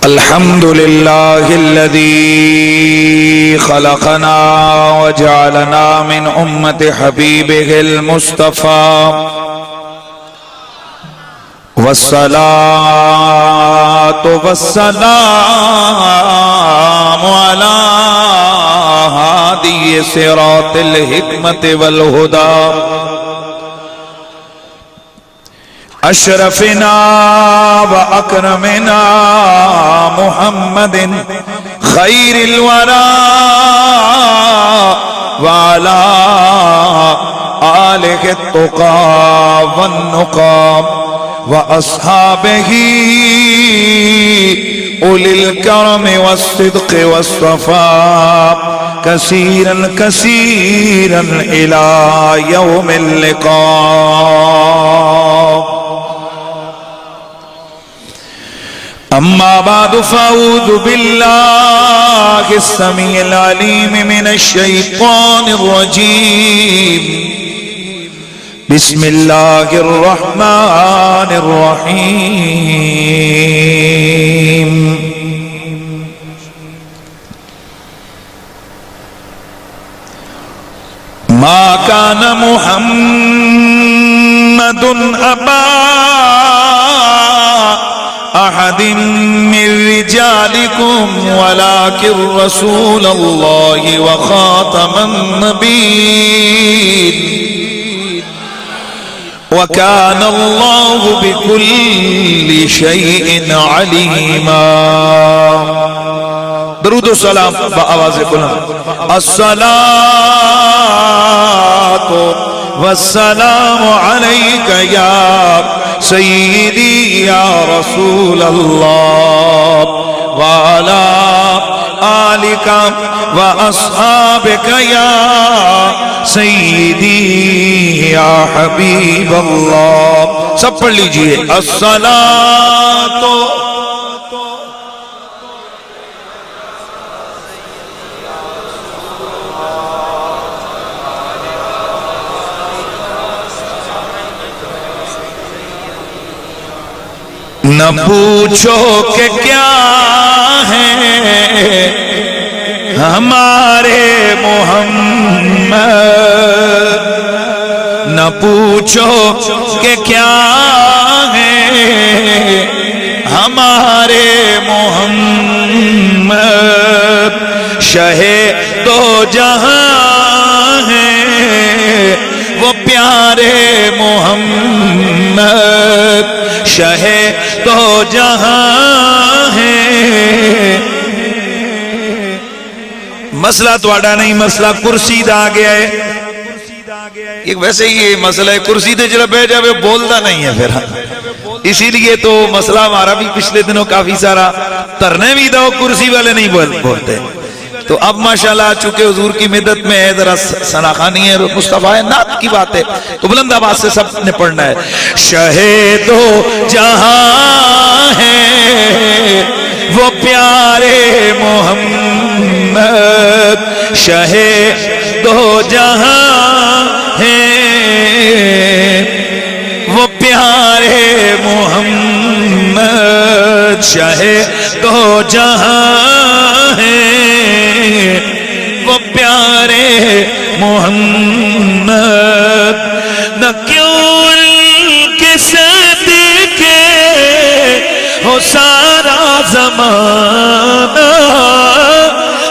الحمد لله الذي خلقنا وجعلنا من أمة حبيبه المصطفى والصلاة والسلام على هادي صراط الحكمة والهدى أشرفنا وأكرمنا محمد خير الورى وعلى آله التقى والنقى وأصحابه أولي الكرم والصدق والصفاء كثيرا كثيرا إلى يوم اللقاء. أما بعد فأعوذ بالله السميع العليم من الشيطان الرجيم. بسم الله الرحمن الرحيم. ما كان محمد أبا أحد من رجالكم ولكن رسول الله وخاتم النبيين وكان الله بكل شيء عليما. درود و سلام بآواز بلند. الصلاة والسلام عليك يا سيدي يا رسول الله وعلى آلك وأصحابك يا سيدي يا حبيب الله. سب پڑھ لیجئے. الصلاة نہ پوچھو کہ کیا ہے ہمارے محمد، نہ پوچھو کہ کیا ہے ہمارے محمد، شہ دو جہاں ہیں وہ پیارے محمد، شہ دو جہاں ہے. مسئلہ تواڈا نہیں، مسئلہ کرسی دا آ گیا ہے. ایک ویسے ہی یہ مسئلہ ہے کرسی دے جڑا بیٹھ جاوے بولتا نہیں ہے پھر، اسی لیے تو مسئلہ ہمارا بھی پچھلے دنوں کافی سارا ترنے بھی دو کرسی والے نہیں بولتے. تو اب ماشاءاللہ چونکہ حضور کی مدت میں ہے، ذرا ثناخانی ہے، مصطفیٰ نعت کی بات ہے، تو بلند آواز سے سب نے پڑھنا ہے. شہید و جہاں ہے وہ پیارے محمد، شہید و جہاں ہے وہ پیارے محمد، شہید و جہاں ہے وہ پیارے محمد. نہ کیوں کے صدقے ہو سارا زمانہ،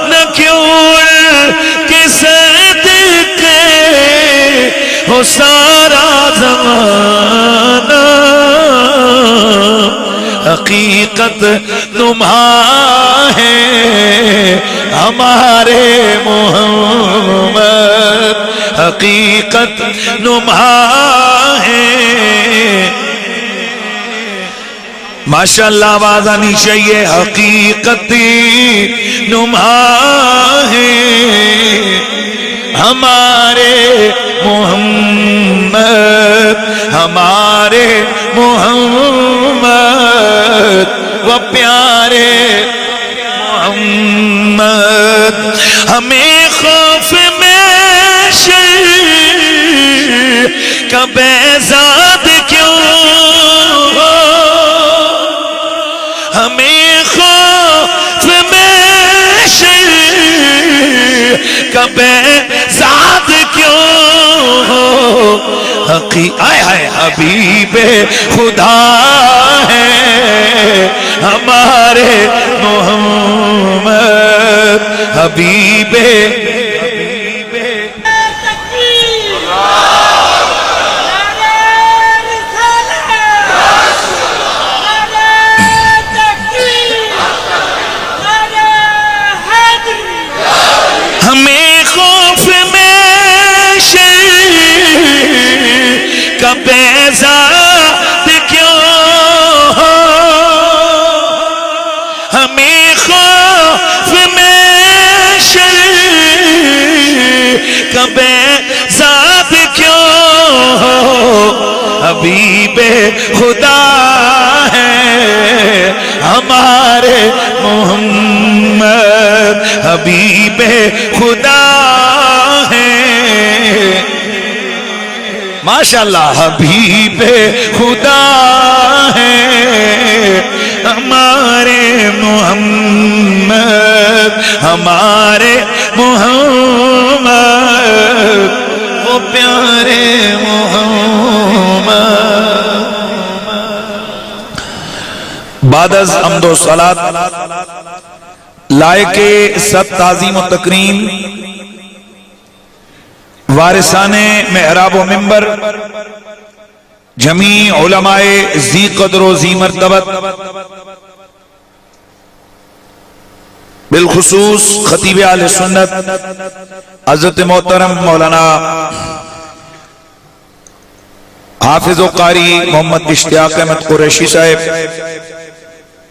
نہ کیوں کے صدقے ہو سارا زمانہ، حقیقت تمہاں ہے ہمارے محمد، حقیقت نمہاں ہے. ماشاءاللہ آواز آنی چاہیے. حقیقت نمہاں ہے ہمارے محمد، ہمارے محمد وہ پیارے محمد. ہمیں خوف میں شر کا بیزاد کیوں، ہمیں خوف کبے ساتھ کیوں حبیب خدا ہے ہمارے محمد حبیب بیزاد کیوں ہمیں خوف میں شر کا بیزاد کیوں حبیب خدا ہے ہمارے محمد حبیب خدا ہے ماشاءاللہ حبیب خدا ہے ہمارے محمد ہمارے محمد وہ پیارے محمد بعد از حمد و صلات لائق سب تعظیم و تکریم وارثان محراب و منبر جمیع علماء ذی قدر و ذی مرتبت بالخصوص خطیب اہل سنت حضرت محترم مولانا حافظ و قاری محمد اشتیاق احمد قریشی صاحب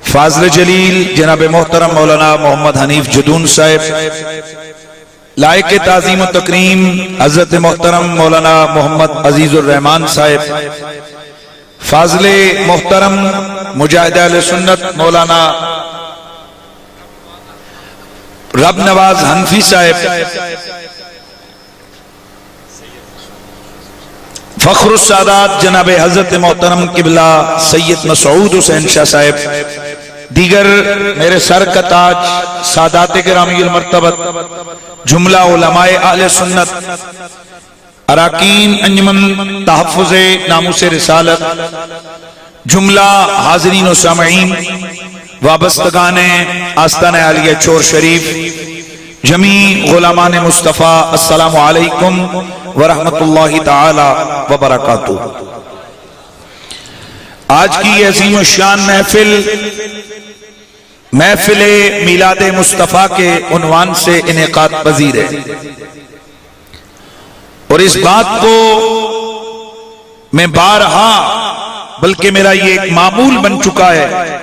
فاضل جلیل جناب محترم مولانا محمد حنیف جدون صاحب لائق تعظیم و تکریم حضرت محترم مولانا محمد عزیز الرحمان صاحب فاضل محترم مجاہد اہل سنت مولانا رب نواز حنفی صاحب فخر السادات جناب حضرت محترم قبلہ سید مسعود حسین شاہ صاحب دیگر میرے سر کا تاج سادات گرامی المرتبت جملہ علماء اہل سنت اراکین انجمن تحفظ ناموس رسالت جملہ حاضرین و سامعین وابستگان آستانہ عالیہ چور شریف جمیع غلامان مصطفیٰ السلام علیکم ورحمت اللہ تعالی وبرکاتہ آج کی عظیم الشان محفل میلاد مصطفیٰ کے عنوان سے انعقاد پذیر ہے اور اس بات کو میں بارہا بلکہ میرا یہ ایک معمول بن چکا ہے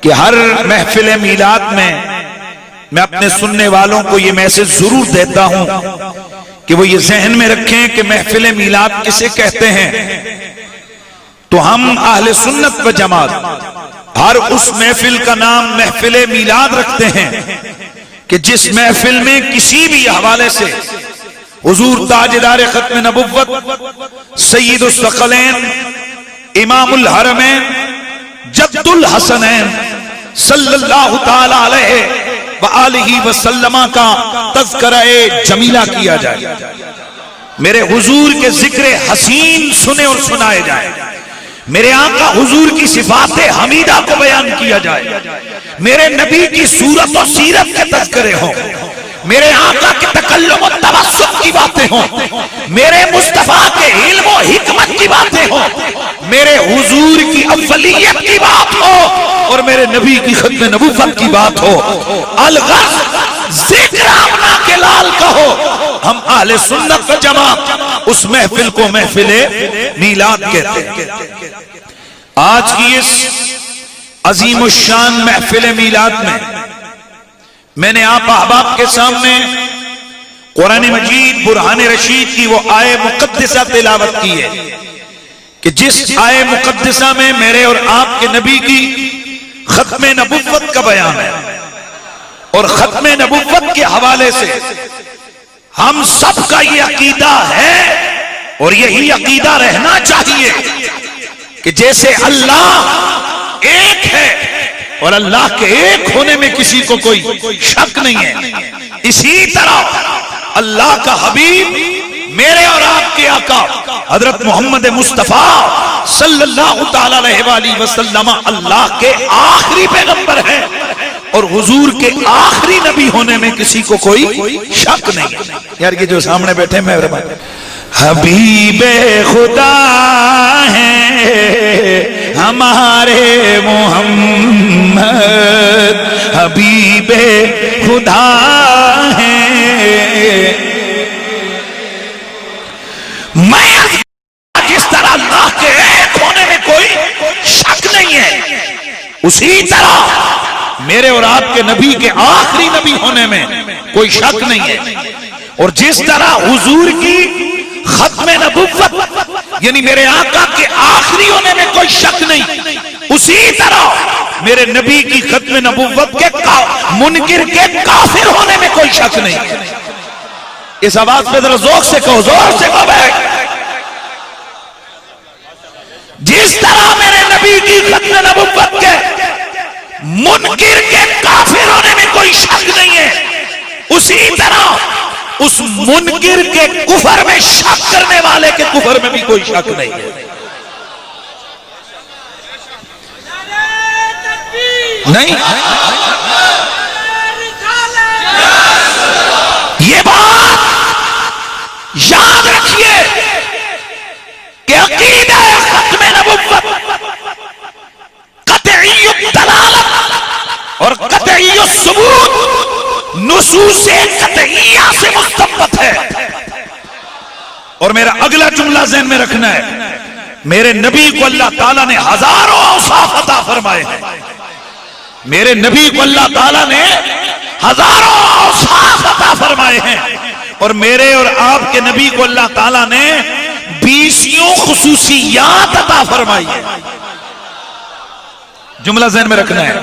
کہ ہر محفل میلاد میں اپنے سننے والوں کو یہ میسج ضرور دیتا ہوں کہ وہ یہ ذہن میں رکھیں کہ محفل میلاد کسے کہتے ہیں تو ہم اہل سنت و جماعت ہر اس محفل کا نام محفل میلاد رکھتے ہیں کہ جس محفل میں کسی بھی حوالے سے حضور تاجدار ختم نبوت سید الثقلین امام الحرمین جد الحسنین صلی اللہ تعالی علیہ وآلہ وسلم کا تذکرہ جمیلہ کیا جائے میرے حضور کے ذکر حسین سنے اور سنائے جائے میرے آقا حضور کی صفات حمیدہ کو بیان کیا جائے میرے نبی کی صورت و سیرت کے تذکرے ہوں میرے آقا کے تکلم و توسط کی باتیں ہوں میرے مصطفیٰ کے علم و حکمت کی باتیں ہوں میرے حضور کی اولیت کی بات ہو اور میرے نبی کی ختم نبوت کی بات ہو الغرض ذکر آمنا کے لال کہو ہم اہل سنت و جماعت اس محفل کو محفل میلاد کہتے ہیں آج کی اس عظیم الشان محفل میلاد میں نے آپ احباب کے سامنے قرآن مجید برہان رشید کی وہ آیہ مقدسہ تلاوت کی ہے کہ جس آیہ مقدسہ میں میرے اور آپ کے نبی کی ختم نبوت کا بیان ہے اور ختم نبوت کے حوالے سے ہم سب کا یہ عقیدہ ہے اور یہی عقیدہ رہنا چاہیے کہ جیسے اللہ ایک ہے اور اللہ کے ایک ہونے میں کسی کو کوئی شک نہیں ہے اسی طرح اللہ کا حبیب میرے اور آپ کے آقا حضرت محمد مصطفیٰ صلی اللہ تعالی علیہ وآلہ وسلم اللہ کے آخری پیغمبر ہیں، اور حضور کے آخری نبی ہونے میں کسی کو کوئی شک نہیں۔ یار یہ جو سامنے بیٹھے میں حبیب خدا ہیں ہمارے محمد، حبیب خدا ہیں۔ میں جس طرح اللہ کے ایک ہونے میں کوئی شک نہیں ہے، اسی طرح میرے اور آپ کے نبی کے آخری نبی ہونے میں کوئی شک نہیں ہے، اور جس طرح حضور کی ختم نبوت یعنی میرے آقا کے آخری ہونے میں کوئی شک نہیں، اسی طرح میرے نبی کی ختم نبوت کے منکر کے کافر ہونے میں کوئی شک نہیں۔ اس آواز پہ ذرا ذوق سے کہو، زور سے کہو بھائی، جس طرح میرے نبی کی ختم نبوت کے منکر کے کافر ہونے میں کوئی شک نہیں ہے، اسی طرح اس منکر کے کفر میں شک کرنے والے کے کفر میں بھی کوئی شک نہیں ہے۔ نہیں، یہ بات یاد رکھیے کہ عقیدہ ختم نبوت قطعی الدلالت اور قطعی الثبوت نصوص قطعیہ سے مستنبط ہے۔ اور میرا اگلا جملہ ذہن میں رکھنا ہے، میرے نبی کو اللہ تعالیٰ نے ہزاروں اوصاف عطا فرمائے ہیں، میرے نبی کو اللہ تعالیٰ نے ہزاروں اوصاف عطا فرمائے ہیں، اور میرے اور آپ کے نبی کو اللہ تعالیٰ نے 20 خصوصیات عطا فرمائی ہیں۔ جملہ ذہن میں رکھنا ہے،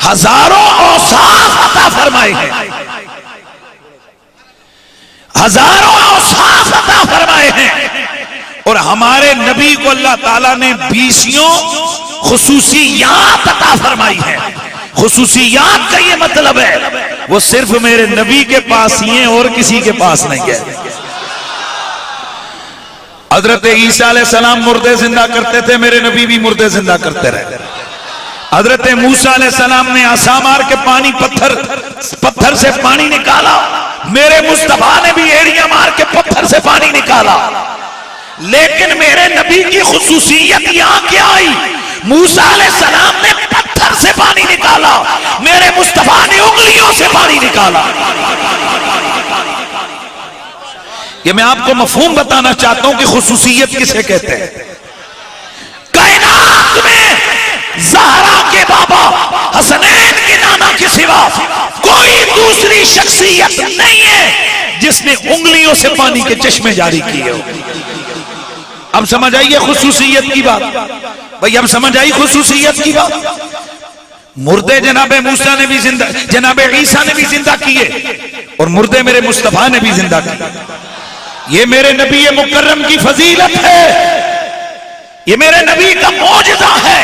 ہزاروں اوصاف عطا فرمائے ہیں، ہزاروں اوصاف عطا فرمائے ہیں، اور ہمارے نبی کو اللہ تعالیٰ نے 20 خصوصیات عطا فرمائی ہیں۔ خصوصیات کا یہ مطلب ہے وہ صرف میرے نبی کے پاس ہی ہیں اور کسی کے پاس نہیں ہے۔ حضرت عیسیٰ علیہ السلام مردے زندہ کرتے تھے، میرے نبی بھی مردے زندہ کرتے رہے۔ حضرت موسیٰ علیہ السلام نے عصا مار کے پتھر سے پانی نکالا، میرے مصطفیٰ نے بھی ایڑیاں مار کے پتھر سے پانی نکالا۔ لیکن میرے نبی کی خصوصیت یہاں کیا آئی؟ موسیٰ علیہ السلام نے پتھر سے پانی نکالا، میرے مصطفیٰ نے انگلیوں سے پانی نکالا۔ یہ میں آپ کو مفہوم بتانا چاہتا ہوں کہ خصوصیت کسے کہتے ہیں۔ کائنات میں زہرا کے بابا حسنین کے نانا کے سوا کوئی دوسری شخصیت نہیں ہے جس نے انگلیوں سے پانی کے چشمے جاری کیے ہو۔ اب سمجھ آئیے خصوصیت کی بات بھائی، اب سمجھ آئی خصوصیت کی بات۔ مردے جناب موسیٰ نے بھی زندہ، جناب عیسیٰ نے بھی زندہ کیے، اور مردے میرے مصطفیٰ نے بھی زندہ کیے۔ یہ میرے نبی مکرم کی فضیلت ہے، یہ میرے نبی کا معجزہ ہے۔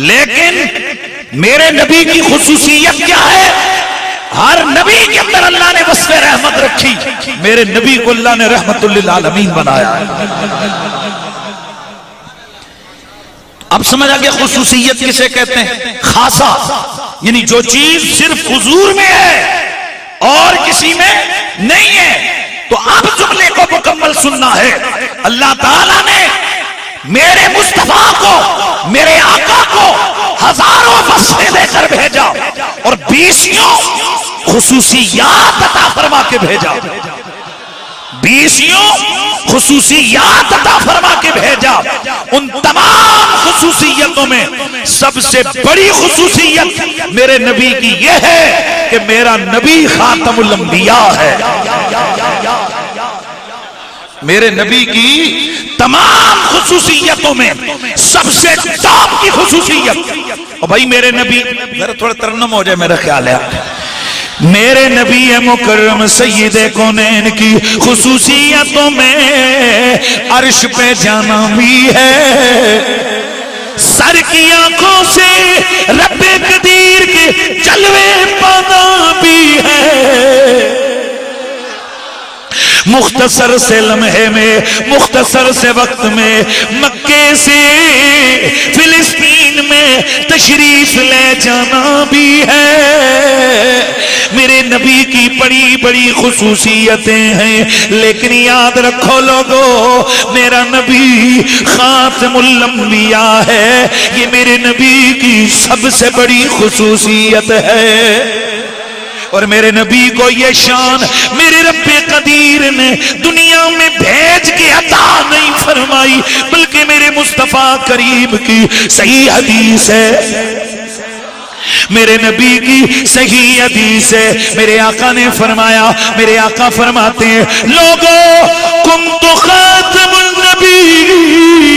لیکن میرے نبی کی خصوصیت کیا ہے؟ ہر نبی کے اندر اللہ نے وصف رحمت رکھی، میرے نبی کو اللہ نے رحمت للعالمین بنایا ہے۔ اب سمجھ آگے خصوصیت کسے کہتے ہیں؟ خاصہ، یعنی جو چیز صرف حضور میں ہے اور کسی میں نہیں ہے۔ تو اب جملے کو مکمل سننا ہے، اللہ تعالیٰ نے میرے مصطفیٰ کو، میرے آقا کو ہزاروں وصفیں دے کر بھیجا اور 20 خصوصیات عطا فرما کے بھیجا، 20 خصوصیات عطا فرما کے بھیجا۔ ان تمام خصوصیتوں میں سب سے بڑی خصوصیت میرے نبی کی یہ ہے کہ میرا نبی خاتم الانبیاء ہے۔ میرے نبی کی تمام خصوصیتوں میں سب سے ٹاپ کی خصوصیت، اور بھائی میرے نبی، ذرا تھوڑا ترنم ہو جائے میرا خیال ہے، میرے نبی مکرم سید کونین کی خصوصیتوں میں عرش پہ جانا بھی ہے، سر کی آنکھوں سے رب قدیر کے جلوے پانا بھی ہے، مختصر سے لمحے میں، مختصر سے وقت میں مکے سے فلسطین میں تشریف لے جانا بھی ہے۔ میرے نبی کی بڑی بڑی خصوصیتیں ہیں، لیکن یاد رکھو لوگو، میرا نبی خاتم الانبیاء ہے، یہ میرے نبی کی سب سے بڑی خصوصیت ہے۔ اور میرے نبی کو یہ شان میرے رب قدیر نے دنیا میں بھیج کے عطا نہیں فرمائی، بلکہ میرے مصطفیٰ کریم کی صحیح حدیث ہے، میرے نبی کی صحیح حدیث ہے، میرے آقا نے فرمایا، میرے آقا فرماتے ہیں لوگو کنت خاتم النبیین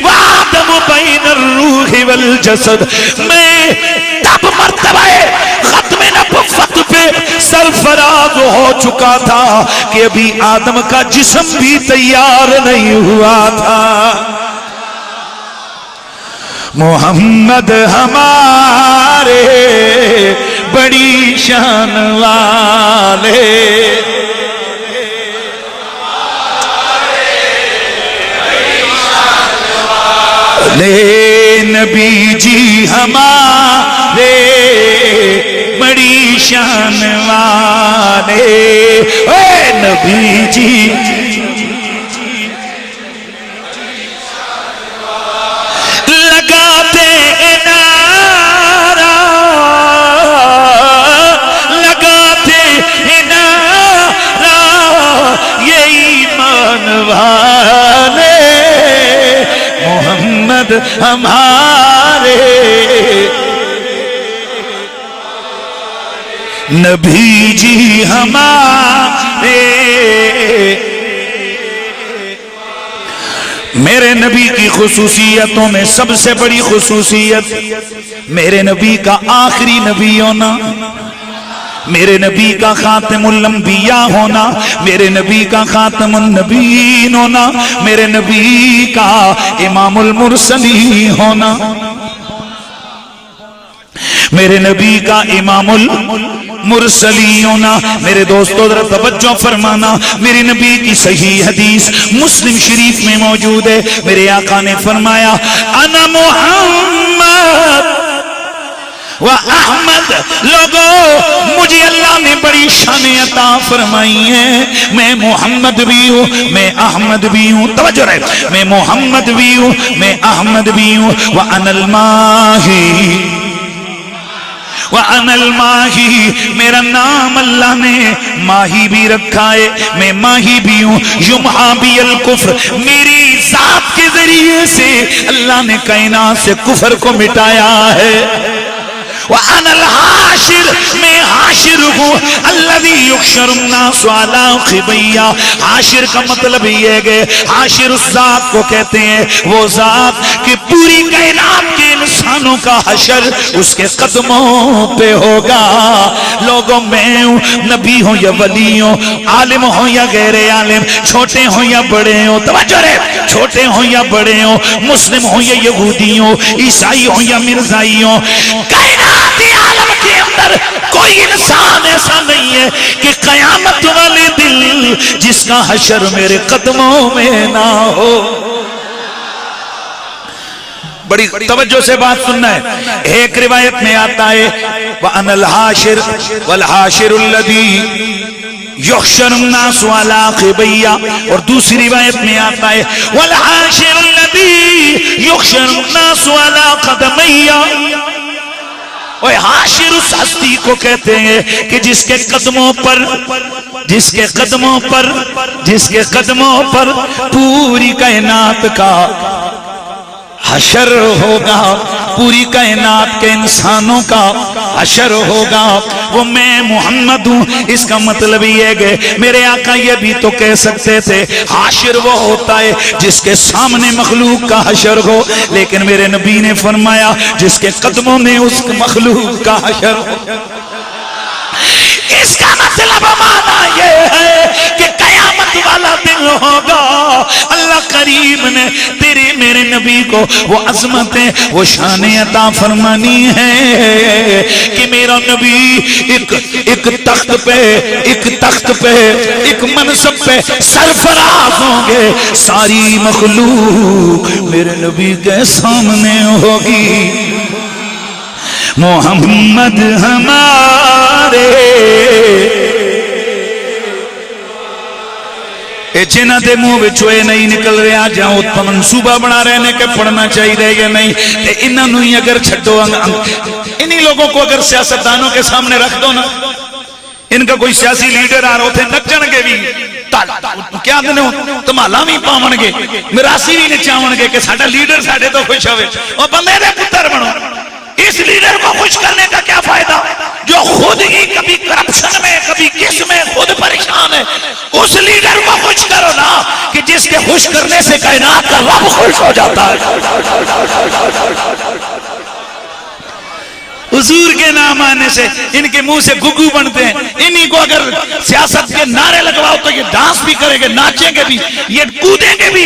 وآدم بین الروح والجسد، میں تب مرتبہ ختم نبوت پہ سرفراز ہو چکا تھا کہ ابھی آدم کا جسم بھی تیار نہیں ہوا تھا۔ محمد ہمارے بڑی شان والے، لے نبی جی ہمارے بڑی شان والے، اے نبی جی لگاتے نعرہ، لگاتے نعرہ یہ ایمان والے، محمد ہمارے نبی جی ہمارے۔ میرے نبی کی خصوصیتوں میں سب سے بڑی خصوصیت میرے نبی کا آخری نبی ہونا، میرے نبی کا خاتم الانبیاء ہونا، میرے نبی کا خاتم النبیین ہونا، میرے نبی کا امام المرسلین ہونا، میرے نبی کا امام المرسلین ہونا۔ میرے دوستو ذرا توجہ فرمانا، میرے نبی کی صحیح حدیث مسلم شریف میں موجود ہے، میرے آقا نے فرمایا انا محمد و احمد، لوگو مجھے اللہ نے بڑی شان عطا فرمائی ہے، میں محمد بھی ہوں، میں احمد بھی ہوں، توجہ رہے، میں محمد بھی ہوں، میں احمد بھی ہوں، وَأَنَا الْمَاهِي وَأَنَا الْمَاهِي، میرا نام اللہ نے ماہی بھی رکھا ہے، میں ماہی بھی ہوں، یمحا بی الکفر، میری ذات کے ذریعے سے اللہ نے کائنات سے کفر کو مٹایا ہے۔ وَأَنَا الْحَاشِرُ، میں حاشر ہوں، الَّذِي يُحْشَرُ النَّاسُ عَلَىٰ خِبَيَّا، حاشر کا مطلب یہ ہے کہ حاشر اس ذات کو کہتے ہیں، وہ ذات کہ پوری کائنات کے انسانوں کا حشر اس کے قدموں پہ ہوگا۔ لوگوں میں ہوں، نبی ہوں یا ولی ہوں، عالم ہوں یا غیر عالم، چھوٹے ہوں یا بڑے ہوں، توجہ رہے، چھوٹے ہوں یا بڑے ہوں، مسلم ہوں یا یہودی ہوں، عیسائی ہوں یا مرزائی ہوں، کائناتی عالم کے اندر کوئی انسان ایسا نہیں ہے کہ قیامت والے دن جس کا حشر میرے قدموں میں نہ ہو۔ بڑی توجہ سے بات سننا ہے، ایک روایت میں آتا ہے وَأَنَا الْحَاشِرُ وَالْحَاشِرُ الَّذِي يُحْشَرُ النَّاسُ عَلَىٰ خِبَيَّا، اور دوسری روایت میں آتا ہے وَالْحَاشِرُ الَّذِي يُحْشَرُ النَّاسُ عَلَىٰ قَدَمَيَّا، وہ حاشر اس ہستی کو کہتے ہیں کہ جس کے قدموں پر پوری کائنات کا حشر ہوگا، پوری کائنات کے انسانوں کا حشر ہوگا، وہ میں محمد ہوں۔ اس کا مطلب یہ ہے کہ میرے آقا یہ بھی تو کہہ سکتے تھے حاشر وہ ہوتا ہے جس کے سامنے مخلوق کا حشر ہو، لیکن میرے نبی نے فرمایا جس کے قدموں میں اس مخلوق کا حشر ہو۔ اس کا مطلب معنی یہ ہے کہ قیامت ہدایت والا دل ہوگا۔ اللہ کریم نے تیرے میرے نبی کو وہ عظمتیں وہ شان عطا فرمانی ہے کہ میرا نبی ایک تخت پہ ایک منصب پہ سرفراز ہوں گے، ساری مخلوق میرے نبی کے سامنے ہوگی۔ محمد ہمارے جنہ دے منہ وچوں نہیں نکل رہا جہاں اتنا منصوبہ بنا رہے ہیں کہ پڑھنا چاہیے یا نہیں، انہوں ہی اگر چھڈو، انہی لوگوں کو اگر سیاستدانوں کے سامنے رکھ دو نا، ان کا کوئی سیاسی لیڈر آ رہا ہوتے نچن گے بھی، کیا تمالا بھی پاون گے، مراسی بھی نچاون گے کہ ساڈا لیڈر ساڈے تو خوش ہوئے، اور بندے دے پتر بنو۔ اس لیڈر کو خوش کرنے کا کیا فائدہ جو خود ہی کبھی کرپشن میں کبھی کس میں خود پریشان ہے؟ اس لیڈر کو خوش کرو نا کہ جس کے خوش کرنے سے کائنات کا رب خوش ہو جاتا ہے۔ حضور کے نام آنے سے ان کے منہ سے گگو بنتے ہیں، انہی کو اگر سیاست کے نعرے لگواؤ تو یہ ڈانس بھی کریں گے، ناچیں گے بھی، یہ کودیں گے بھی،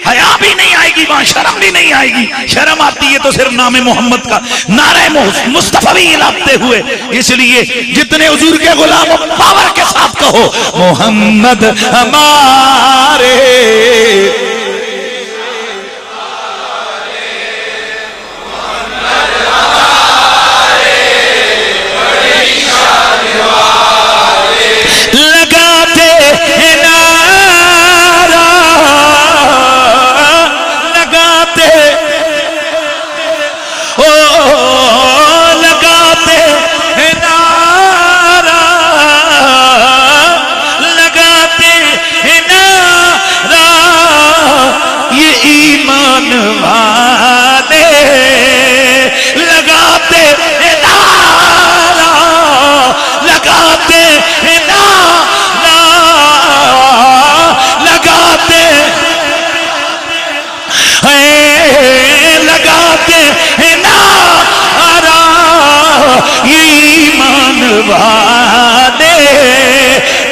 حیا بھی نہیں آئے گی، وہاں شرم بھی نہیں آئے گی۔ شرم آتی ہے تو صرف نام محمد کا نعرہ مصطفی لاتے ہوئے۔ اس لیے جتنے حضور کے غلام پاور کے ساتھ کہو محمد ہمارے،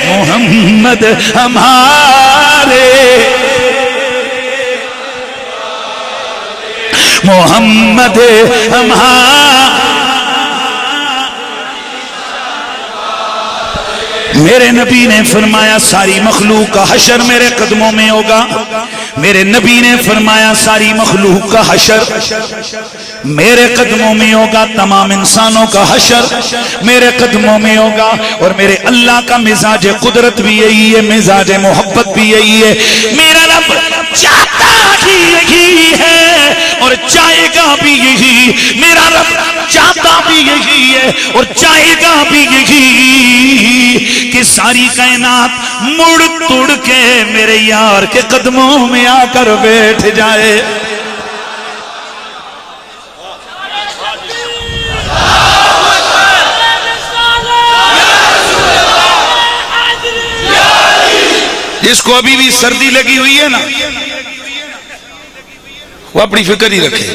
محمد ہمارے، محمد ہمارے۔ میرے نبی نے فرمایا ساری مخلوق کا حشر میرے قدموں میں ہوگا۔ میرے نبی نے فرمایا ساری مخلوق کا حشر میرے قدموں میں ہوگا، تمام انسانوں کا حشر میرے قدموں میں ہوگا۔ اور میرے اللہ کا مزاج قدرت بھی یہی ہے، مزاج محبت بھی یہی ہے۔ میرا رب چاہتا ہی یہی ہے اور چاہے گا بھی یہی، میرا رب چاہتا بھی یہی ہے اور چاہے گا بھی یہی کہ ساری کائنات مڑ توڑ کے میرے یار کے قدموں میں آ کر بیٹھ جائے۔ جس کو ابھی بھی سردی لگی ہوئی ہے نا وہ اپنی فکر ہی رکھے۔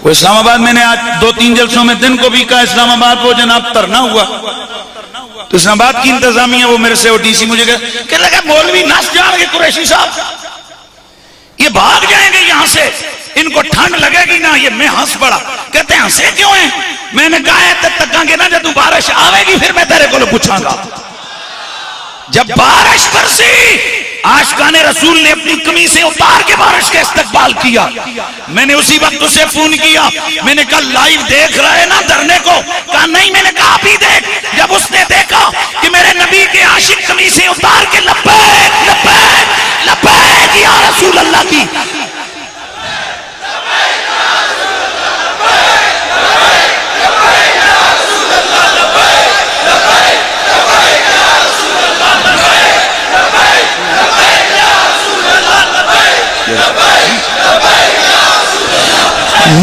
وہ اسلام آباد میں نے آج 2-3 جلسوں میں دن کو بھی کہا اسلام آباد وہ جناب ترنا ہوا تو اسلام آباد کی انتظامیہ وہ میرے سے وہ ڈی سی مجھے کہ لگا مولوی نس جان گے قریشی صاحب، یہ بھاگ جائیں گے یہاں سے، ان کو ٹھنڈ لگے گی نا۔ یہ میں ہنس پڑا، کہتے ہیں ہنسے کیوں ہیں؟ میں نے کہا ہے تکاں گے نا جب بارش آوے گی پھر میں تیرے کو پوچھاں گا۔ جب بارش برسی عاشقان رسول نے اپنی قمیصیں اتار کے بارش کا استقبال کیا، میں نے اسی وقت اسے فون کیا، میں نے کہا لائیو دیکھ رہے نا دھرنے کو؟ کہا نہیں، میں نے کہا ابھی دیکھ۔ جب اس نے دیکھا کہ میرے نبی کے عاشق قمیصیں اتار کے لبیک لبیک لبیک یا رسول اللہ کی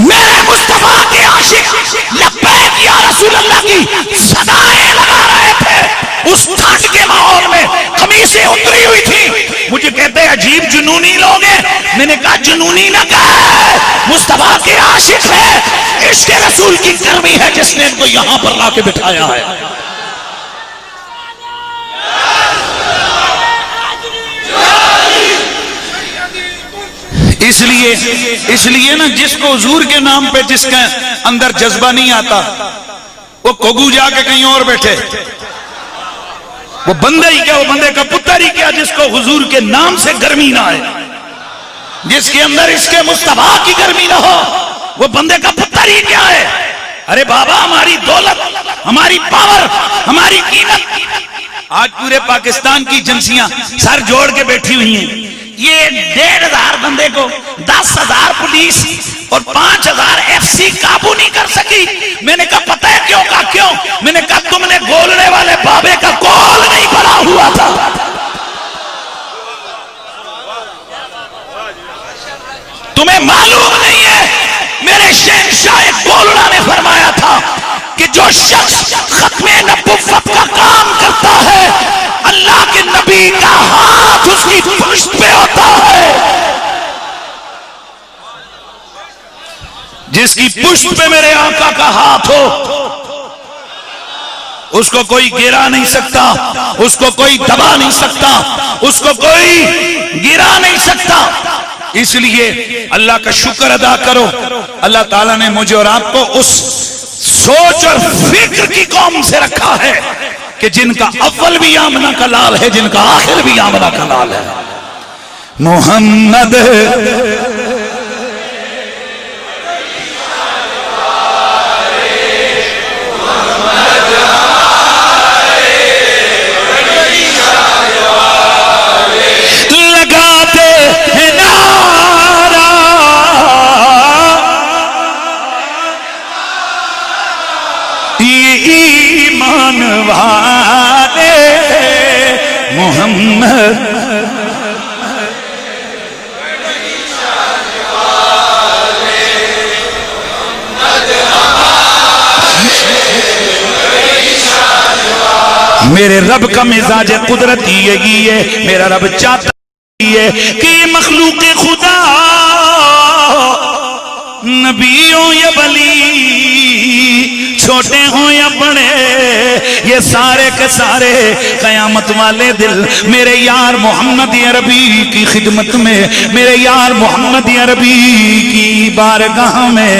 میرے مصطفیٰ کے عاشق لبیک یا رسول اللہ کی صدائیں لگا رہے تھے، اس ٹھنڈ کے ماحول میں قمیصیں اتری ہوئی تھی۔ مجھے کہتے ہیں عجیب جنونی لوگ ہیں، میں نے کہا جنونی نہ کہا، مصطفیٰ کے عاشق ہے، عشق رسول کی گرمی ہے جس نے ان کو یہاں پر لا کے بٹھایا ہے۔ اس لیے نا جس کو حضور کے نام پہ جس کے اندر جذبہ نہیں آتا وہ کگو جا کے کہیں اور بیٹھے، وہ بندہ ہی کیا، وہ بندے کا پتر ہی کیا جس کو حضور کے نام سے گرمی نہ آئے، جس کے اندر اس کے مصطفیٰ کی گرمی نہ ہو وہ بندے کا پتر ہی کیا ہے۔ ارے بابا ہماری دولت، ہماری پاور، ہماری قیمت، آج پورے پاکستان کی ایجنسیاں سر جوڑ کے بیٹھی ہوئی ہیں، یہ 1500 بندے کو 10,000 پولیس اور 5,000 FC قابو نہیں کر سکی۔ میں نے کہا پتہ ہے کیوں؟ کہا کیوں؟ میں نے کہا تم نے گولنے والے بابے کا گول نہیں بنا ہوا تھا۔ تمہیں معلوم نہیں ہے میرے شہنشاہ گولڑا نے فرمایا تھا کہ جو شخص ختم نبوت کا کام کرتا ہے اللہ کے نبی کا ہاتھ اس کی پشت پہ ہوتا ہے، جس کی پشت پہ میرے آقا کا ہاتھ ہو اس کو کوئی گرا نہیں سکتا، اس کو کوئی دبا نہیں سکتا، اس کو کوئی گرا نہیں سکتا۔ اس لیے اللہ کا شکر ادا کرو، اللہ تعالیٰ نے مجھے اور آپ کو اس سوچ اور فکر کی قوم سے رکھا ہے کہ جن کا اول بھی آمنہ کا لال ہے، جن کا آخر بھی آمنہ کا لال ہے۔ محمد محمد میرے رب کا مزاج قدرتی یہی ہے، میرا رب چاہتا ہے کہ مخلوق خدا نبی ہوں یا ولی، چھوٹے ہوں یا بڑے، یہ سارے کے سارے قیامت والے دل میرے یار محمد عربی کی خدمت میں، میرے یار محمد عربی کی بارگاہ میں،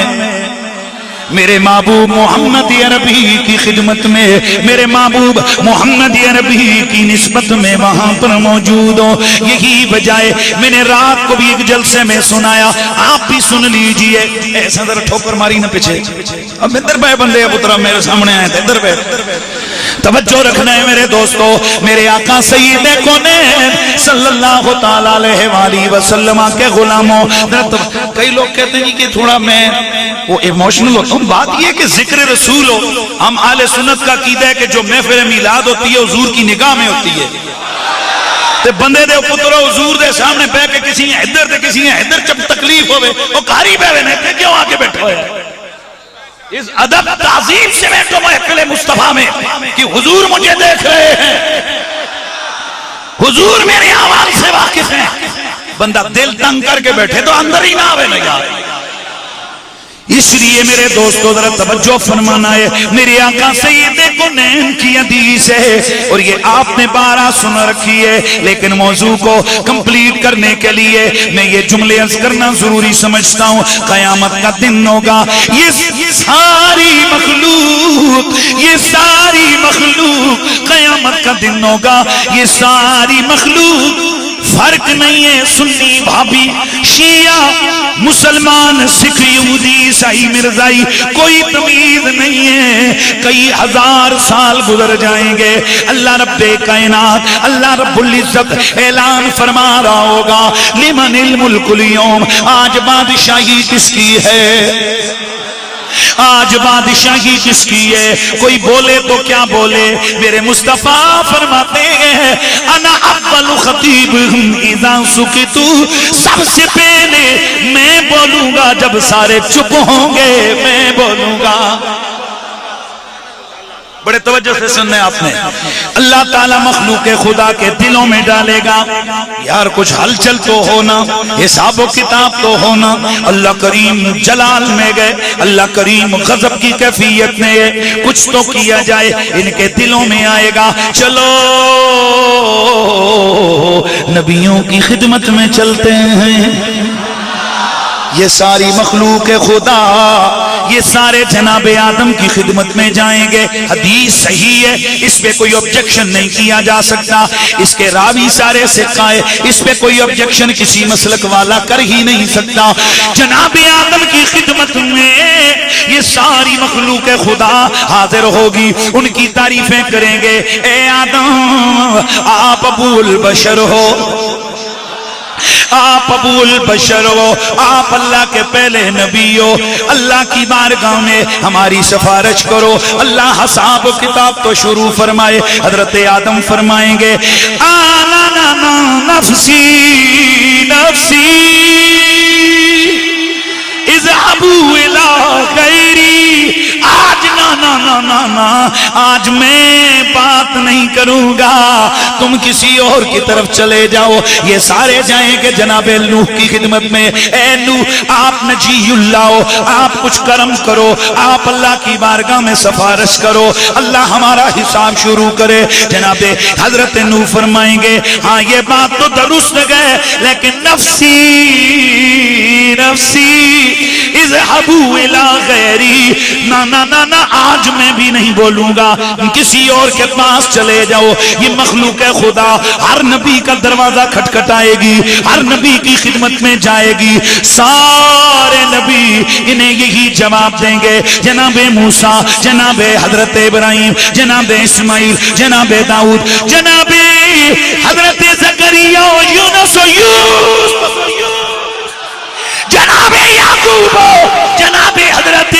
میرے محبوب محمد عربی کی خدمت میں، میرے محبوب محمد عربی کی نسبت میں وہاں پر موجود ہو۔ یہی بجائے میں نے رات کو بھی ایک جلسے میں سنایا، آپ بھی سن لیجئے۔ ایسا ذرا ٹھوکر ماری نہ پیچھے، اب ادھر بے بندے پترا میرے سامنے آئے تھے، ادھر بے توجہ رکھنا ہے میرے دوستو۔ میرے آقا سید کونین صلی اللہ تعالیٰ علیہ وآلہ وسلم کے غلاموں، کئی لوگ کہتے ہیں کہ تھوڑا میں وہ ایموشنل ہوتا ہوں، بات یہ کہ ذکر رسول ہو، ہم اہل سنت کا عقیدہ ہے کہ جو محفل میلاد ہوتی ہے حضور کی نگاہ میں ہوتی ہے، تے بندے دے پترو حضور دے سامنے بے کے کسی ہیں ادھر تے کسی ہیں ادھر، جب تکلیف ہوئے وہ کاری بے ہوئے نے کیوں آگے بیٹھے ہوئے؟ اس ادب تعظیم سے میں تو محفل مصطفیٰ میں کہ حضور مجھے دیکھ رہے ہیں، حضور میری آواز سے واقف ہیں، بندہ دل تنگ کر کے بیٹھے تو اندر ہی نہ آوے نہ یار۔ اس لیے میرے دوستو ذرا توجہ فرمانا ہے، میرے آقا سید کونین کی حدیث ہے اور یہ آپ نے 12 سن رکھی ہے، لیکن موضوع کو کمپلیٹ کرنے کے لیے میں یہ جملے عرض کرنا ضروری سمجھتا ہوں۔ قیامت کا دن ہوگا، یہ ساری مخلوق قیامت کا دن ہوگا، یہ ساری مخلوق، فرق نہیں ہے سنی بھابی شیعہ مسلمان سکھ یہودی عیسائی مرزائی، کوئی تمیز نہیں ہے۔ کئی ہزار سال گزر جائیں گے، اللہ رب کائنات، اللہ رب العزت اعلان فرما رہا ہوگا لمن الملک اليوم، آج بادشاہی کس کی ہے، آج بادشاہی کس کی ہے؟ کوئی بولے تو کیا بولے، میرے مصطفیٰ فرماتے ہیں انا اول خطیب اذا سکتو، سب سے پہلے میں بولوں گا جب سارے چپ ہوں گے، میں بولوں گا۔ بڑے توجہ سے سننے آپ نے، اللہ تعالیٰ مخلوق خدا کے دلوں میں ڈالے گا یار کچھ ہلچل تو ہونا، حساب و کتاب تو ہونا۔ اللہ کریم جلال میں گئے، اللہ کریم غضب کی کیفیت میں گئے، کچھ تو کیا جائے، ان کے دلوں میں آئے گا چلو نبیوں کی خدمت میں چلتے ہیں، یہ ساری مخلوق خدا یہ سارے جناب آدم کی خدمت میں جائیں گے. حدیث صحیح ہے, اس پہ کوئی آبجیکشن نہیں کیا جا سکتا. اس کے راوی سارے ثقہ ہے, اس پہ کوئی آبجیکشن کسی مسلک والا کر ہی نہیں سکتا. جناب آدم کی خدمت میں یہ ساری مخلوق خدا حاضر ہوگی, ان کی تعریفیں کریں گے. اے آدم آپ ابو البشر ہو, آپ ابو البشر ہو, آپ اللہ کے پہلے نبی ہو. اللہ کی بارگاہ میں ہماری سفارش کرو. اللہ حساب و کتاب تو شروع فرمائے. حضرت آدم فرمائیں گے آنا نفسی نفسی اذهبوا الى غیری. آج نا آج میں بات نہیں کروں گا, تم کسی اور کی طرف چلے جاؤ. یہ سارے جائیں گے جناب نوح کی خدمت میں. اے نوح آپ نجی اللہ ہو, آپ کچھ کرم کرو, آپ اللہ کی بارگاہ میں سفارش کرو, اللہ ہمارا حساب شروع کرے. جناب حضرت نوح فرمائیں گے ہاں یہ بات تو درست ہے, لیکن نفسی نفسی اذهبوا الى غیری. نا آج میں بھی نہیں بولوں گا, کسی اور کے پاس چلے جاؤ. یہ مخلوق خدا ہر نبی کا دروازہ کھٹکھٹائے گی, ہر نبی کی خدمت میں جائے گی. سارے نبی انہیں یہی جواب دیں گے. جناب موسیٰ, جناب حضرت ابراہیم, جناب اسماعیل, جناب داؤد, جناب حضرت زکریا, یونس و یوسف, جناب یعقوب, جناب حضرت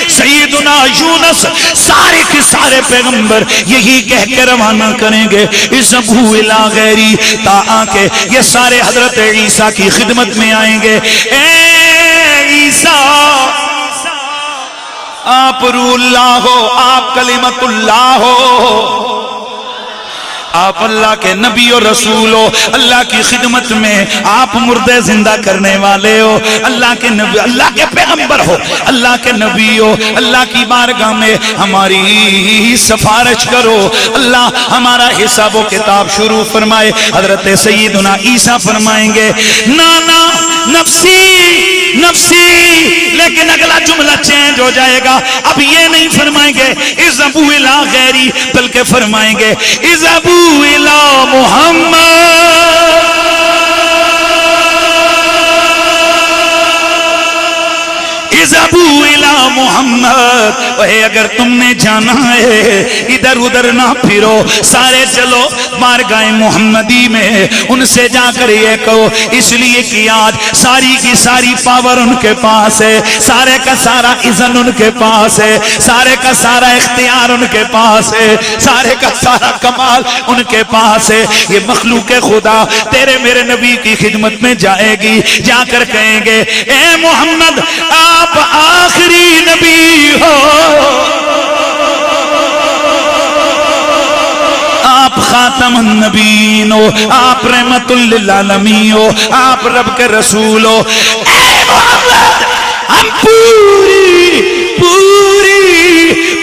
سیدنا یونس, سارے کے سارے پیغمبر یہی کہہ کے روانہ کریں گے اذهبوا الى غیری, تا کہ یہ سارے حضرت عیسیٰ کی خدمت میں آئیں گے. اے عیسیٰ آپ روح اللہ ہو, آپ کلمت اللہ ہو, آپ اللہ کے نبی و رسول ہو. اللہ کی خدمت میں آپ مردے زندہ کرنے والے ہو. اللہ کے نبی, اللہ کے پیغمبر ہو, اللہ کے نبی ہو. اللہ کی بارگاہ میں ہماری سفارش کرو, اللہ ہمارا حساب و کتاب شروع فرمائے. حضرت سیدنا عیسیٰ فرمائیں گے نانا نفسی نفسی, لیکن اگلا جملہ چینج ہو جائے گا. اب یہ نہیں فرمائیں گے اذهبوا الى غیری, بلکہ فرمائیں گے اذهبوا الى محمد. اذهبوا الى محمد. اے اگر تم نے جانا ہے ادھر ادھر نہ پھرو, سارے چلو بارگاہ محمدی میں, ان سے جا کر یہ کہو اس لیے کہ آج ساری کی ساری پاور ان کے پاس ہے, سارے کا سارا اذن ان کے پاس ہے, سارے کا سارا اختیار ان کے پاس ہے, سارے کا سارا کمال ان کے پاس ہے. یہ مخلوق خدا تیرے میرے نبی کی خدمت میں جائے گی, جا کر کہیں گے اے محمد آپ آخری نبی ہو, آپ خاتم النبیین ہو, آپ رحمت للعالمین ہو, آپ رب کے رسول ہو. اے محمد ہم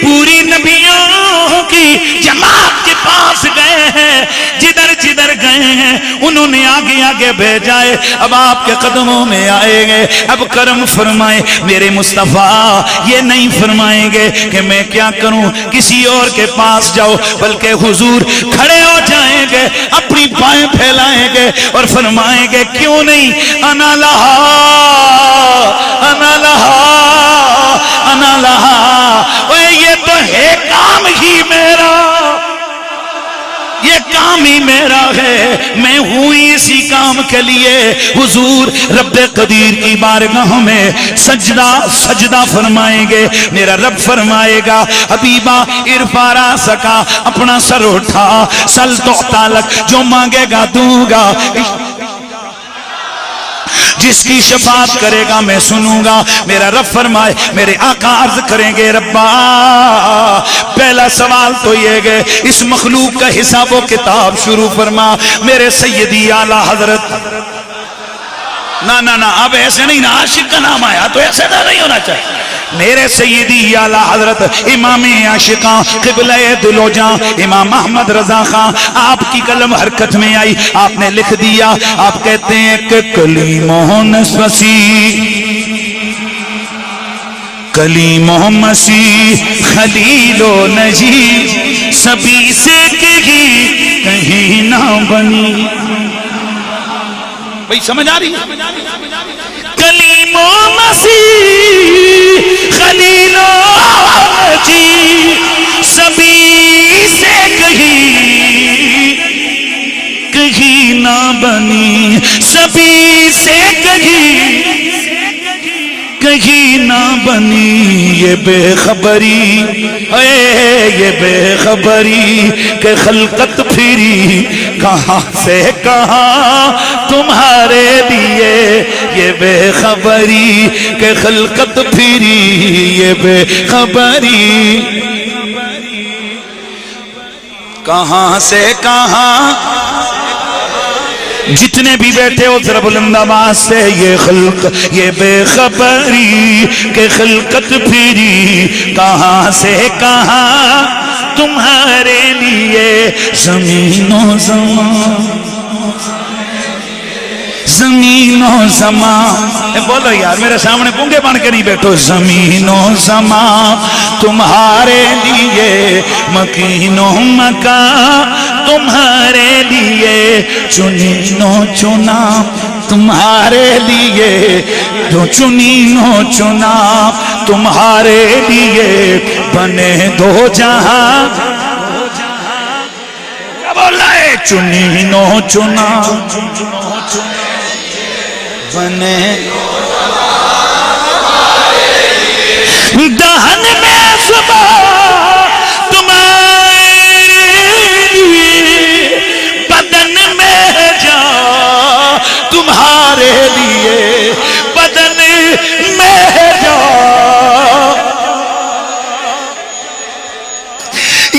پوری نبیوں کی جماعت کے پاس گئے ہیں, جدھر جدھر گئے ہیں انہوں نے آگے آگے بھیجا ہے, اب آپ کے قدموں میں آئیں گے. اب کرم فرمائے میرے مصطفیٰ, یہ نہیں فرمائیں گے کہ میں کیا کروں کسی اور کے پاس جاؤ, بلکہ حضور کھڑے ہو جائیں گے, اپنی بائیں پھیلائیں گے اور فرمائیں گے کیوں نہیں انا لہا انا لہا انا لہا. یہ تو ہے کام ہی میرا, یہ کام ہی میرا ہے, میں ہوں اسی کام کے لیے. حضور رب قدیر کی بارگاہ میں سجدہ فرمائیں گے. میرا رب فرمائے گا حبیبہ ارفع راسک, اپنا سر اٹھا, سل تعطیٰ لک, جو مانگے گا دوں گا, جس کی شفاعت کرے گا میں سنوں گا. میرا رب فرمائے میرے آقا عرض کریں گے ربا پہلا سوال تو یہ ہے اس مخلوق کا حساب و کتاب شروع فرما. میرے سیدی اعلیٰ حضرت نا اب ایسے نہیں نا, عاشق کا نام آیا تو ایسے نہیں ہونا چاہیے. میرے سیدی اعلیٰ حضرت امام عاشقاں قبلہ دل و جاں امام احمد رضا خان, آپ کی قلم حرکت میں آئی, آپ نے لکھ دیا. آپ کہتے ہیں کہ کلیموں نسوسی کلیم و مسیح خلیل و نجی سبھی سے کہیں نہ بنی. بھئی سمجھ آ رہی ہے؟ کلیم و مسیح خلیل و نجی سبھی سے کہیں نہ بنی. سبھی سے کہیں نہ بنی. یہ بے خبری ہے یہ بے خبری کہ خلقت پھری کہاں سے کہاں تمہارے لیے. یہ بے خبری کہ خلقت پھری یہ بے خبری کہاں سے کہاں. جتنے بھی بیٹھے ہو ذرا بلند آواز سے یہ خلق یہ بے خبری کہ خلقت پھری کہاں سے کہاں تمہارے لیے. زمین و زمان زمین و زمان. بولو یار میرے سامنے گونگے بن کے نہیں بیٹھو. زمین و زمان تمہارے لیے مکین و مکان تمہارے لیے. چنین و چنا تمہارے لیے جو چنین و چنا تمہارے لیے. بنے دو جہاں کیا بول رہا ہے. چنین و چنا بنے دہن میں صبح تمہارے لیے بدن میں جا تمہارے لیے بدن میں جا.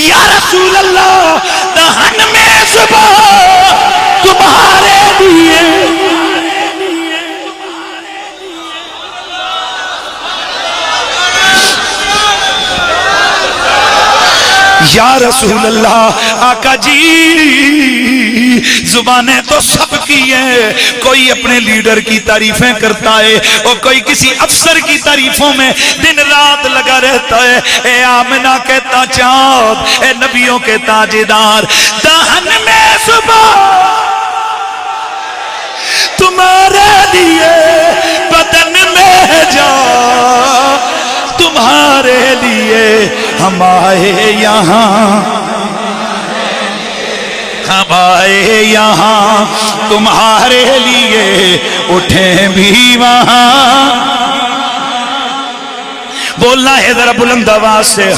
یا رسول اللہ دہن میں صبح تمہارے لیے. یا رسول اللہ آقا جی زبانیں تو سب کی ہیں. کوئی اپنے لیڈر کی تعریفیں کرتا ہے اور کوئی کسی افسر کی تعریفوں میں دن رات لگا رہتا ہے. اے آمنہ کہتا چاند اے نبیوں کے تاجدار دہن میں صبح تمہارے لیے بدن میں جا تمہارے لیے. ہم آئے یہاں ہم آئے یہاں تمہارے لیے اٹھیں بھی وہاں. بولنا ہے ذرا بلند آواز سے.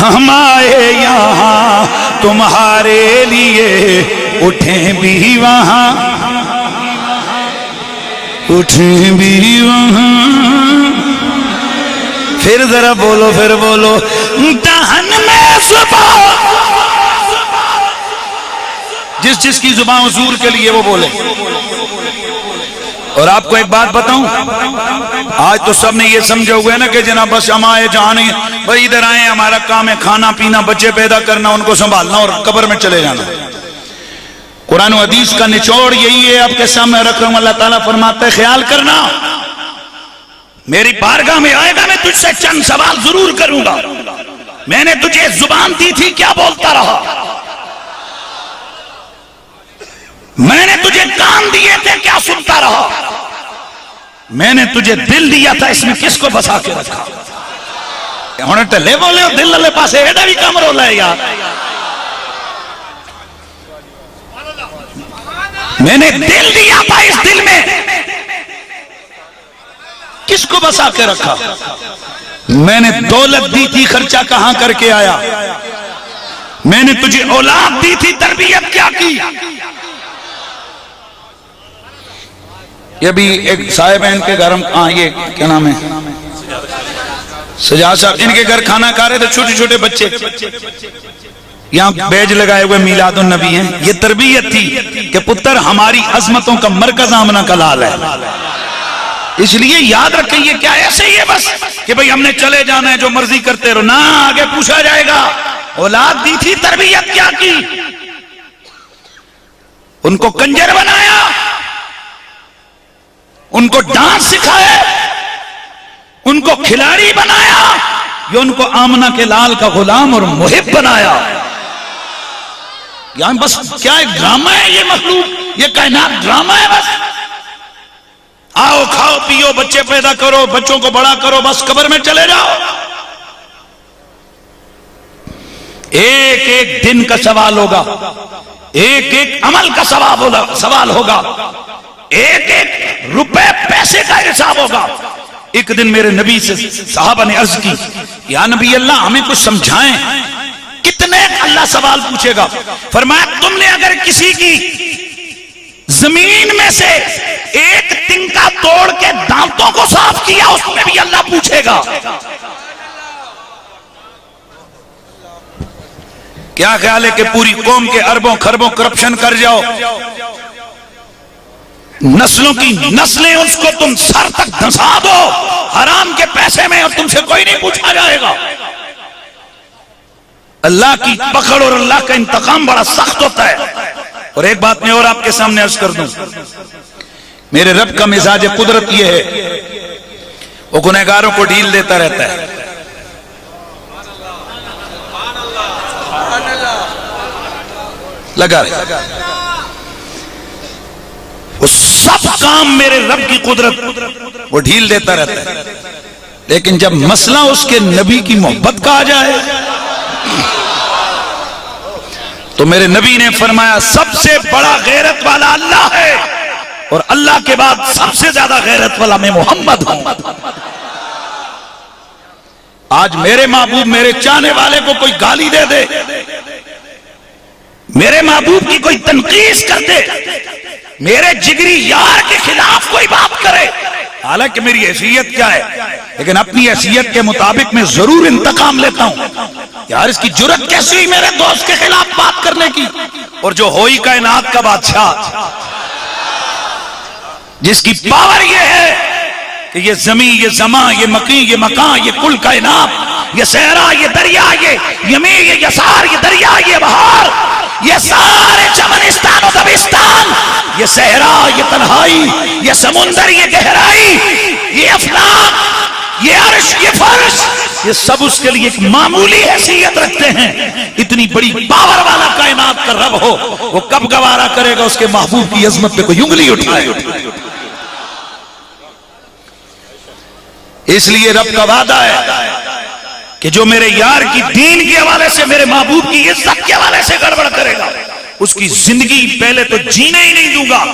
ہم آئے یہاں تمہارے لیے اٹھیں بھی وہاں اٹھیں بھی وہاں. پھر ذرا بولو پھر بولو. دہن میں صبح جس کی زبان حضور کے لیے وہ بولے. اور آپ کو ایک بات بتاؤں آج تو سب نے یہ سمجھے ہوئے نا کہ جناب بس ہم آئے جانے بھائی ادھر آئے ہمارا کام ہے کھانا پینا بچے پیدا کرنا ان کو سنبھالنا اور قبر میں چلے جانا. قرآن و حدیث کا نچوڑ یہی ہے آپ کے سامنے رکھ رہا ہوں. اللہ تعالیٰ فرماتا ہے خیال کرنا میری بارگاہ میں آئے گا میں تجھ سے چند سوال ضرور کروں گا. میں نے تجھے زبان دی تھی کیا بولتا رہا. میں نے تجھے کان دیے تھے کیا سنتا رہا. میں نے تجھے دل دیا تھا اس میں کس کو بسا کے رکھا. ہونے ٹلے بولے ہو دل لے پاسے ایڈا بھی کام رولا ہے یار. میں نے دل دیا تھا اس دل میں کس کو بسا کے رکھا. میں نے دولت دی تھی خرچہ کہاں کر کے آیا. میں نے تجھے اولاد دی تھی تربیت کیا کی. یہ بھی ایک صاحب ہیں ان کے گھر یہ کیا نام ہے سجاد صاحب. ان کے گھر کھانا کھا رہے تھے چھوٹے چھوٹے بچے یہاں بیج لگائے ہوئے میلاد النبی ہیں. یہ تربیت تھی کہ پتر ہماری عظمتوں کا مرکز آمنہ کا لال ہے. اس لیے یاد رکھیں یہ کیا ایسے ہی ہے بس کہ بھئی ہم نے چلے جانا ہے جو مرضی کرتے رہو. نہ آگے پوچھا جائے گا اولاد دی تھی تربیت کیا کی. ان کو کنجر بنایا ان کو ڈانس سکھائے، ان کو کھلاڑی بنایا، یا ان کو آمنہ کے لال کا غلام اور محب بنایا؟ یہاں بس کیا ایک ڈرامہ ہے یہ مخلوق، یہ کائنات ڈرامہ ہے بس؟ آؤ کھاؤ پیو بچے پیدا کرو، بچوں کو بڑا کرو، بس قبر میں چلے جاؤ۔ ایک ایک دن کا سوال ہوگا، ایک ایک عمل کا سوال ہوگا، ایک ایک روپے پیسے کا حساب ہوگا۔ ایک دن میرے نبی سے صحابہ نے عرض کی، یا نبی اللہ ہمیں کچھ سمجھائیں، کتنے اللہ سوال پوچھے گا؟ فرمایا تم نے اگر کسی کی زمین میں سے ایک تنکا توڑ کے دانتوں کو صاف کیا، اس میں بھی اللہ پوچھے گا۔ کیا خیال ہے کہ پوری قوم کے اربوں خربوں کرپشن کر جاؤ، نسلوں کی نسلیں اس کو تم سر تک دھنسا دو حرام کے پیسے میں، اور تم سے کوئی نہیں پوچھا جائے گا؟ اللہ کی پکڑ اور اللہ کا انتقام بڑا سخت ہوتا ہے۔ اور ایک بات میں اور آپ کے سامنے عرض کر دوں، میرے رب کا مزاج قدرت یہ ہے، وہ گنہگاروں کو ڈھیل دیتا رہتا ہے۔ لگا وہ سب کام میرے رب کی قدرت وہ ڈھیل دیتا رہتا ہے، لیکن جب مسئلہ اس کے نبی کی محبت کا آ جائے تو میرے نبی نے فرمایا سب سے بڑا غیرت والا اللہ ہے، اور اللہ کے بعد سب سے زیادہ غیرت والا میں محمد ہوں۔ آج میرے محبوب میرے چاہنے والے کو کوئی گالی دے دے، میرے محبوب کی کوئی تنقید کر دے، میرے جگری یار کے خلاف کوئی بات کرے، حالانکہ میری حیثیت کیا ہے، لیکن اپنی حیثیت کے مطابق میں ضرور انتقام لیتا ہوں۔ یار اس کی جرت کیسی ہوئی میرے دوست کے خلاف بات کرنے کی؟ اور جو ہوئی کائنات کا بادشاہ، جس کی پاور یہ ہے کہ یہ زمین، یہ زمان، یہ مکین، یہ مکان، یہ کل کائنات، یہ صحرا، یہ دریا، یہ یمین، یہ یسار، یہ دریا، یہ بہار، یہ سارے چمنستان و دبستان، یہ صحرا، یہ تنہائی، یہ سمندر، یہ گہرائی، یہ افلاک، یہ عرش، یہ فرش، یہ سب اس کے لیے ایک معمولی حیثیت رکھتے ہیں۔ اتنی بڑی پاور والا کائنات کا رب ہو، وہ کب گوارا کرے گا اس کے محبوب کی عظمت پہ کوئی انگلی اٹھائے؟ اس لیے رب کا وعدہ ہے کہ جو میرے یار کی دین کے حوالے سے، میرے محبوب کی عزت کے حوالے سے گڑبڑ کرے گا، اس کی زندگی پہلے تو جینے ہی نہیں دوں گا،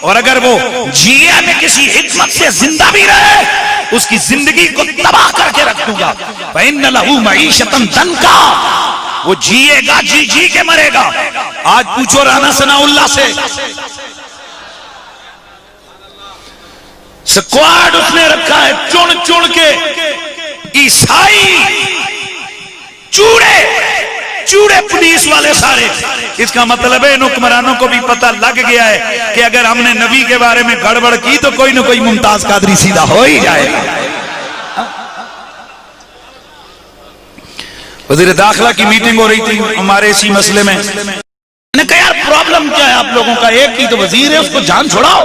اور اگر وہ جیے میں کسی حکمت سے زندہ بھی رہے، اس کی زندگی کو تباہ کر کے رکھ دوں گا۔ فَإِنَّ لَهُ مَعِيشَةً ضَنْكًا، وہ جیے گا، جی جی کے مرے گا۔ آج پوچھو رانا ثناء اللہ سے، سکواڈ اس نے رکھا ہے چن چن کے، عیسائی چوڑے پولیس والے سارے۔ اس کا مطلب ہے ان حکمرانوں کو بھی پتہ لگ گیا ہے کہ اگر ہم نے نبی کے بارے میں گڑبڑ کی تو کوئی نہ کوئی ممتاز قادری سیدھا ہو ہی جائے گا۔ وزیر داخلہ کی میٹنگ ہو رہی تھی ہمارے اسی مسئلے میں، نے کہا یار پرابلم کیا ہے آپ لوگوں کا؟ ایک ہی تو وزیر ہے، اس کو جان چھوڑاؤ۔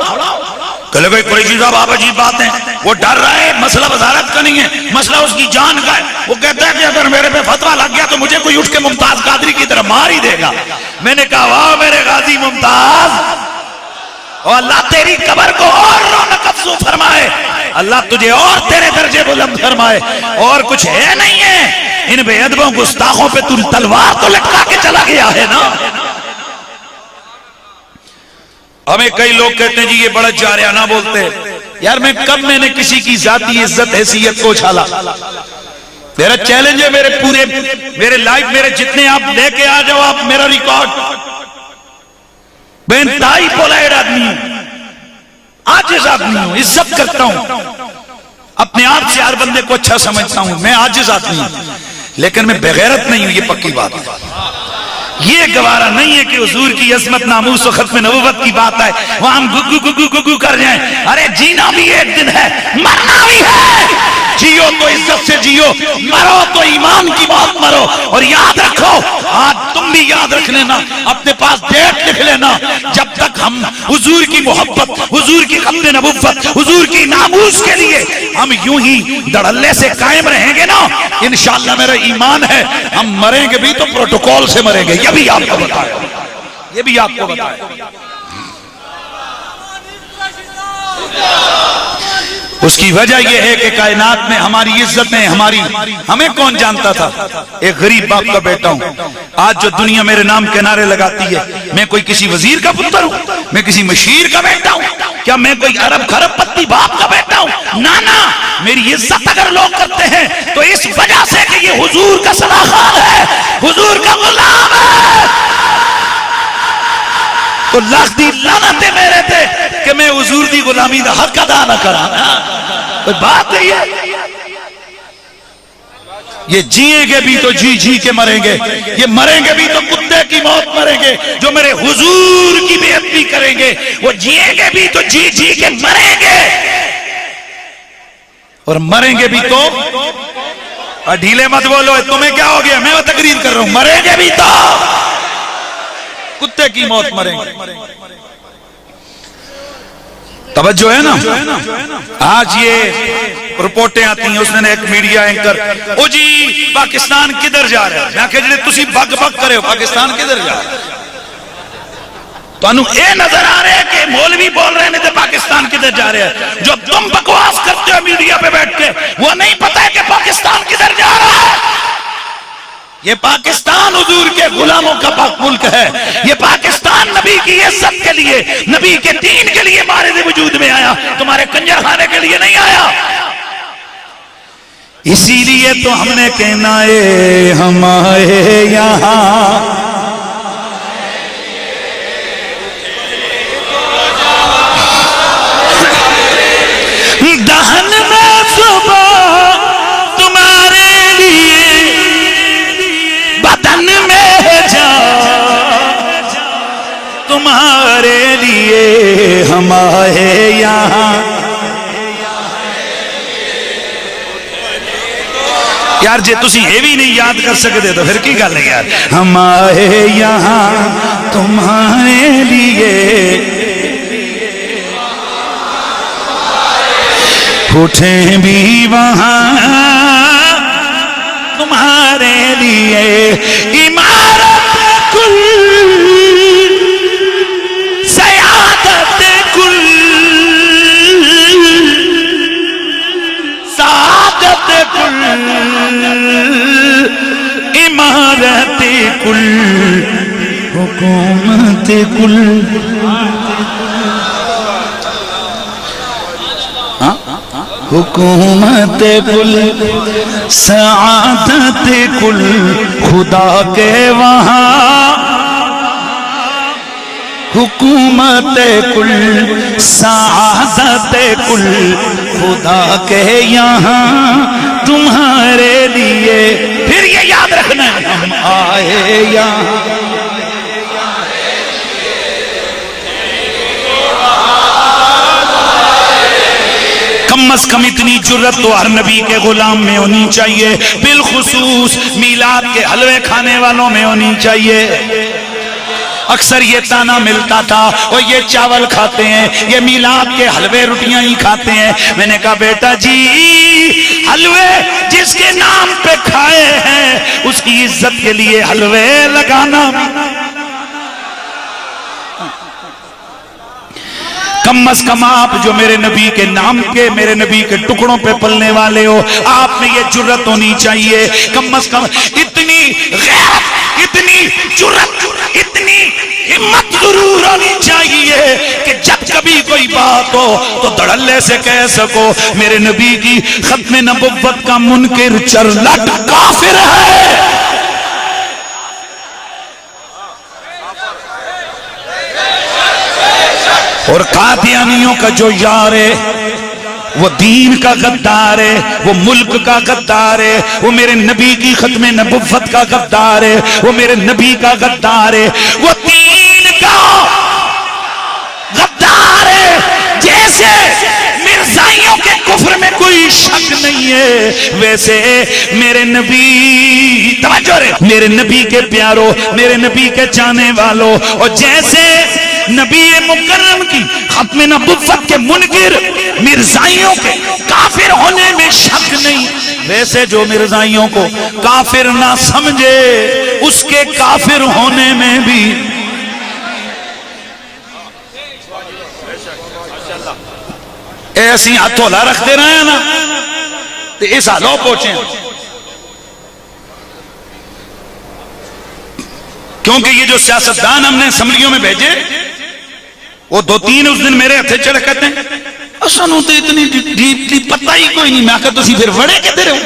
کہ لگے قریشی صاحب آپ عجیب بات ہیں، وہ ڈر رہا ہے، مسئلہ وزارت کا نہیں ہے، مسئلہ اس کی جان کا ہے۔ وہ کہتا ہے کہ اگر میرے پہ فتویٰ لگ گیا تو مجھے کوئی اٹھ کے ممتاز قادری کی طرح مار ہی دے گا۔ میں نے کہا واہ میرے غازی ممتاز، اور اللہ تیری قبر کو اور رونق افزوں فرمائے، اللہ تجھے اور تیرے درجے بلند فرمائے، اور کچھ ہے نہیں ہے، ان بے ادبوں گستاخوں پہ تو تلوار تو لٹکا کے چلا گیا ہے نا۔ ہمیں کئی لوگ کہتے ہیں جی یہ بڑا جارحانہ بولتے ہیں۔ یار میں نے کسی کی ذاتی عزت حیثیت کو اچھالا؟ میرا چیلنج ہے، میرے لائف میرے جتنے آپ لے کے آ جاؤ، آپ میرا ریکارڈ، میں انتہائی پولائٹ آدمی ہوں، عاجز آدمی ہوں، عزت کرتا ہوں، اپنے آپ سے ہر بندے کو اچھا سمجھتا ہوں، میں عاجز آدمی ہوں، لیکن میں بغیرت نہیں ہوں، یہ پکی بات ہے۔ یہ گوارا نہیں ہے کہ حضور کی عظمت، ناموس و ختم نبوت کی بات ہے وہاں ہم گگو کر جائیں۔ ارے جینا بھی ایک دن ہے، مرنا بھی ہے، جیو تو عزت سے جیو، مرو تو ایمان کی بات مرو۔ اور یاد رکھو، آج تم بھی یاد رکھ لینا، اپنے پاس ڈیٹ لکھ لینا، جب تک ہم حضور کی محبت، حضور کی ختم نبوت، حضور کی ناموس کے لیے ہم یوں ہی دھڑلے سے قائم رہیں گے نا، انشاءاللہ میرا ایمان ہے ہم مریں گے بھی تو پروٹوکول سے مریں گے. یہ بھی آپ کو بتایا، یہ بھی آپ کو بتایا. اس کی وجہ یہ ہے کہ کائنات میں ہماری عزت میں ہمیں کون جانتا تھا؟ ایک غریب باپ کا بیٹا ہوں. آج جو دنیا میرے نام کے نعرے لگاتی ہے، میں کوئی کسی وزیر کا پتر ہوں؟ میں کسی مشیر کا بیٹا ہوں؟ کیا میں کوئی ارب خرب پتی باپ کا بیٹا ہوں؟ نانا، میری عزت اگر لوگ کرتے ہیں تو اس وجہ سے کہ یہ حضور کا صلاخان ہے، حضور کا غلام ہے. تو لاکھ دی لعنتیں میرے تے کہ میں حضور دی غلامی دا حق ادا نہ کرانا. کوئی بات نہیں ہے. یہ جیئیں گے بھی تو جی جی کے مریں گے، یہ مریں گے بھی تو کتے کی موت مریں گے. جو میرے حضور کی بے ادبی کریں گے وہ جیئیں گے بھی تو جی جی کے مریں گے، اور مریں گے بھی تو ڈھیلے مت بولو تمہیں کیا ہو گیا، میں وہ تقریر کر رہا ہوں. مریں گے بھی تو کتے کی موت مریں گے. توجہ ہے نا. آج یہ رپورٹیں آتی ہیں، اس نے ایک میڈیا اینکر او جی پاکستان کدھر جا رہا ہے، میں کہ جڑے تسی بگ بگ کرے ہو پاکستان کدھر جا رہا ہے؟ تو انہوں اے نظر آ رہے ہیں کہ مولوی بول رہے ہیں کہ پاکستان کدھر جا رہے ہیں. جو تم بکواس کرتے ہو میڈیا پہ بیٹھ کے، وہ نہیں پتہ ہے کہ پاکستان کدھر جا رہا ہے. یہ پاکستان حضور کے غلاموں کا پاک ملک ہے. یہ پاکستان نبی کی عزت کے لیے، نبی کے دین کے لیے مارد وجود میں آیا، تمہارے کنجر خانے کے لیے نہیں آیا. اسی لیے تو ہم نے کہنا ہے ہم آئے یہاں دہن میں صبح تمہارے لیے، بدن میں جا تمہارے لیے ہم آئے یہاں. یار جے تسی یہ بھی نہیں یاد کر سکتے تو پھر کی گل ہے یار. ہم آئے یہاں تمہارے لیے، اٹھیں بھی وہاں تمہارے لیے. عمارت کل سیادت کل سعادت کل عمارت کل حکومت کل. حکومت کل سعادت کل خدا کے وہاں. حکومت کل سعادت کل خدا کے یہاں تمہارے لیے. پھر یہ یاد رکھنا ہے ہم آئے یہاں. کم از کم اتنی جرت تو ہر نبی کے غلام میں ہونی چاہیے، بالخصوص میلاد کے حلوے کھانے والوں میں ہونی چاہیے. اکثر یہ تانا ملتا تھا وہ یہ چاول کھاتے ہیں، یہ میلاد کے حلوے روٹیاں ہی کھاتے ہیں. میں نے کہا بیٹا جی حلوے جس کے نام پہ کھائے ہیں اس کی عزت کے لیے حلوے لگانا. کم از کم آپ جو میرے نبی کے نام کے، میرے نبی کے ٹکڑوں پہ پلنے والے ہو، آپ میں یہ جرت ہونی چاہیے. کم از کم اتنی غیرت، اتنی جرت، اتنی ہمت ضرور ہونی چاہیے کہ جب کبھی کوئی بات ہو تو دھڑلے سے کہہ سکو میرے نبی کی ختم نبوت کا منکر چرلٹ کافر ہے. اور قادیانیوں کا جو یار ہے وہ دین کا غدار ہے، وہ ملک کا غدار ہے، وہ میرے نبی کی ختم نبوت کا غدار ہے، وہ میرے نبی کا غدار ہے، وہ دین کا غدار ہے. جیسے مرزائیوں کے کفر میں کوئی شک نہیں ہے، ویسے میرے نبی، توجہ رہے، میرے نبی کے پیاروں، میرے نبی کے چاہنے والوں، اور جیسے نبی مکرم کی ختم نبوت کے منکر مرزائیوں کے کافر ہونے میں شک نہیں، ویسے جو مرزائیوں کو کافر نہ سمجھے اس کے کافر ہونے میں بھی ایسی ہتھولا رکھتے رہے ہیں نا تو اس حالوں پہنچے، کیونکہ یہ جو سیاستدان ہم نے اسمبلیوں میں بھیجے وہ 2-3 اس دن میرے ہتھے چڑھ کہتے ہیں اسانوں تو اتنی ڈیپلی پتہ ہی کوئی نہیں، میں کہتا تسی پھر وڑے کہتے رہو۔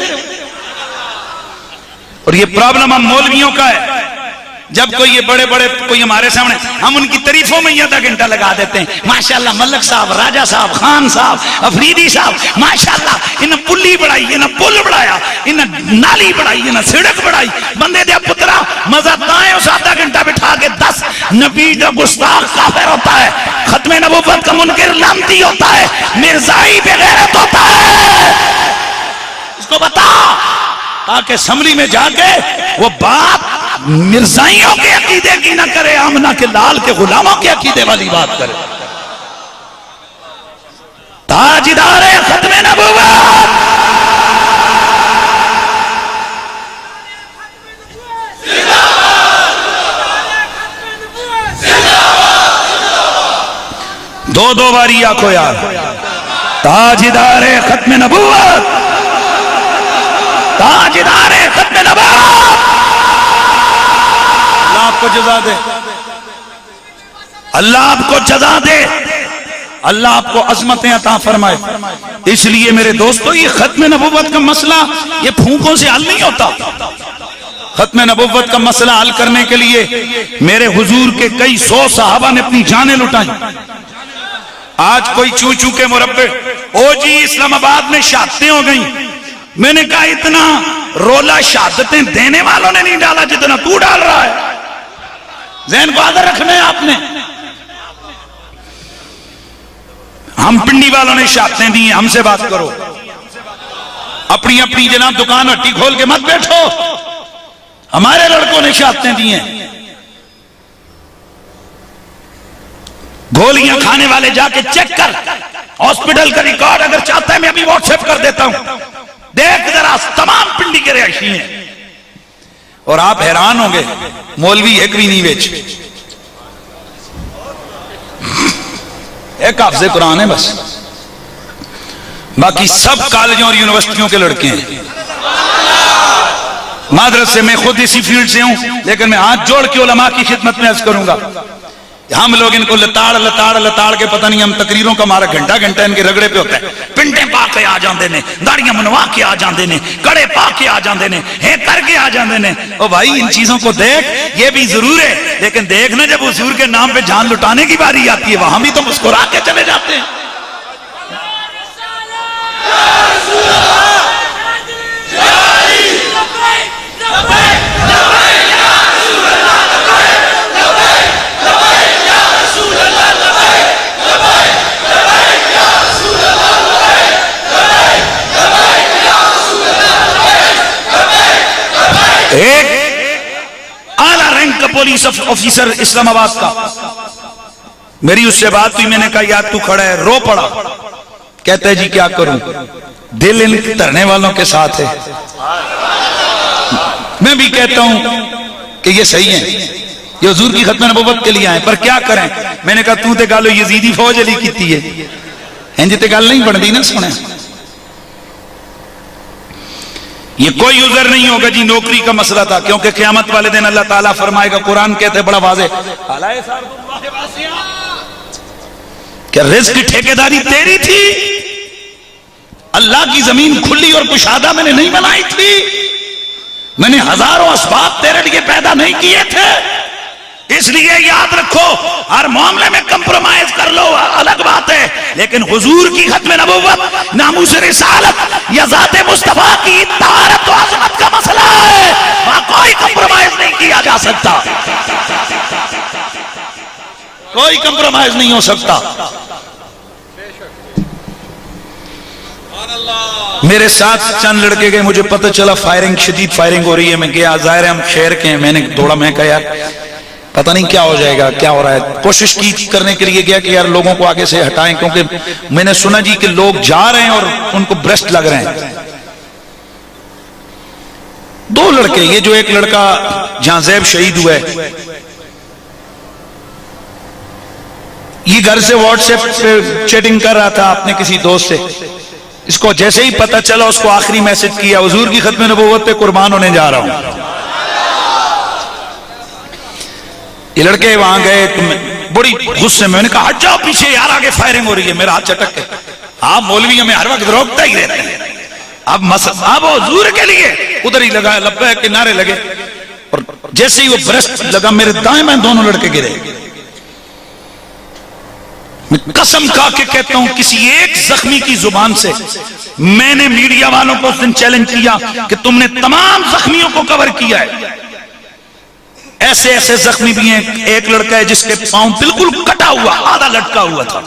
اور یہ پرابلم ہم مولویوں کا ہے، جب کوئی یہ بڑے بڑے کوئی ہمارے سامنے، ہم ان کی تعریفوں میں یہ آدھا گھنٹہ لگا دیتے ہیں، ماشاءاللہ ملک صاحب، راجہ صاحب، خان صاحب، افریدی صاحب، ماشاءاللہ انہیں پلی بڑھائی، انہیں پل بڑھایا، انہیں نالی بڑھائی، انہیں سڑک بڑھائی، بندے دیا پترا مزہ دائیں اس آدھا گھنٹہ بٹھا کے 10 نبی جو گستاخ کافر ہوتا ہے، ختم نبوت کا منکر لعنتی ہوتا ہے، مرزائی بے غیرت ہوتا ہے، اس کو بتا تاکہ اسمبلی میں جا کے وہ بات مرزائیوں کے عقیدے کی نہ کرے، آمنہ کے لال کے غلاموں کے عقیدے والی بات کرے۔ تاجدار ختم نبوت دو باری آنکھو یار، تاجدار ختم نبوت، تاجدار ختم نبوت، اللہ آپ کو جزا دے، اللہ آپ کو جزا دے، اللہ آپ کو عظمتیں عطا فرمائے۔ اس لیے میرے دوستو یہ ختم نبوت کا مسئلہ یہ پھونکوں سے حل نہیں ہوتا۔ ختم نبوت کا مسئلہ حل کرنے کے لیے میرے حضور کے کئی 100 صحابہ نے اپنی جانیں لٹائیں۔ آج کوئی چو چو کے مربع او جی اسلام آباد میں شہادتیں ہو گئیں، میں نے کہا اتنا رولا شہادتیں دینے والوں نے نہیں ڈالا جتنا تو ڈال رہا ہے، ذہن کو حاضر رکھنا ہے آپ نے۔ ہم پنڈی والوں نے شہادتیں دی ہیں، ہم سے بات کرو، اپنی اپنی جناب دکان ہٹی کھول کے مت بیٹھو، ہمارے لڑکوں نے شہادتیں دی ہیں۔ گولیاں کھانے والے جا کے چیک کر، ہاسپٹل کا ریکارڈ اگر چاہتا ہے میں ابھی واٹس ایپ کر دیتا ہوں، دیکھ ذرا تمام پنڈی کے رہائشی ہیں، اور آپ حیران ہوں گے مولوی ایک بھی نہیں بیچ، ایک حافظ قرآن ہے بس، باقی سب کالجوں اور یونیورسٹیوں کے لڑکے ہیں۔ معذرت سے میں خود اسی فیلڈ سے ہوں، لیکن میں ہاتھ جوڑ کے علماء کی خدمت میں عرض کروں گا، ہم لوگ ان کو لتاڑ کے پتہ نہیں، ہم تقریروں کا ہمارا گھنٹہ ان کے رگڑے پہ ہوتا ہے، پنڈے پا کے آ جاندے نے، داڑیاں منوا کے آ جاندے نے، کڑے پا کے آ جاندے نے، ہیں کر کے آ جاندے نے۔ او بھائی ان چیزوں کو دیکھ، یہ بھی ضرور ہے، لیکن دیکھنا جب حضور کے نام پہ جان لٹانے کی باری آتی ہے وہاں بھی تو مسکرا کے چلے جاتے ہیں۔ ایک اعلیٰ رینک کا پولیس آفیسر اسلام آباد کا، میری اس سے بات ہوئی، میں نے کہا یار تو کھڑا ہے، رو پڑا، کہتا ہے جی کیا کروں، دل ان دھرنے والوں کے ساتھ ہے۔ میں بھی کہتا ہوں کہ یہ صحیح ہے، یہ حضور کی ختم نبوت کے لیے آئے، پر کیا کریں؟ میں نے کہا تو تے گالو یزیدی فوج علی کیتی ہے، ہنجی تے گال نہیں بڑھ دی نا سنے، یہ کوئی عذر نہیں ہوگا جی نوکری کا مسئلہ تھا، کیونکہ قیامت والے دن اللہ تعالیٰ فرمائے گا، قرآن کہتے بڑا واضح کہ رزق ٹھیکیداری تیری تھی، اللہ کی زمین کھلی اور کشادہ میں نے نہیں بنائی تھی، میں نے ہزاروں اسباب تیرے لیے پیدا نہیں کیے تھے، اس لیے یاد رکھو ہر معاملے میں کمپرومائز کر لو الگ بات ہے، لیکن حضور کی ختم نبوت، ناموس رسالت یا ذات مصطفیٰ کی طہارت و عظمت کا مسئلہ ہے، وہاں کوئی کمپرومائز نہیں کیا جا سکتا، کوئی کمپرومائز نہیں ہو سکتا۔ میرے ساتھ چند لڑکے گئے، مجھے پتہ چلا فائرنگ، شدید فائرنگ ہو رہی ہے، میں گیا، ظاہر ہے ہم شہر کے ہیں، میں نے دوڑا، میں کہا یار پتہ نہیں کیا ہو جائے گا، کیا ہو رہا ہے. کوشش کی کرنے کے لیے گیا کہ یار لوگوں کو آگے سے ہٹائیں، کیونکہ میں نے سنا جی کہ لوگ جا رہے ہیں اور ان کو برسٹ لگ رہے ہیں. 2 لڑکے، یہ جو ایک لڑکا جہاں زیب شہید ہوا ہے، یہ گھر سے واٹس ایپ پہ چیٹنگ کر رہا تھا اپنے کسی دوست سے. اس کو جیسے ہی پتہ چلا اس کو آخری میسج کیا، حضور کی ختم نبوت پہ قربان ہونے جا رہا ہوں. یہ لڑکے وہاں گئے، بڑی غصے میں نے کہا ہٹ جاؤ پیچھے یار، آگے فائرنگ ہو رہی ہے. میرا ہاتھ چٹک کے، آپ مولوی ہمیں ہر وقت روکتا ہی رہتے ہیں، اب حضور کے لیے ادھر ہی لگا، لبیک کے نعرے لگے. اور جیسے ہی وہ برسٹ لگا میرے دائیں بائیں دونوں لڑکے گرے. میں قسم کھا کے کہتا ہوں کسی ایک زخمی کی زبان سے میں نے میڈیا والوں کو اس دن چیلنج کیا کہ تم نے تمام زخمیوں کو کور کیا ہے. ایسے ایسے زخمی بھی ہیں. ایک لڑکا ہے جس کے پاؤں بالکل کٹا ہوا، آدھا لٹکا ہوا تھا.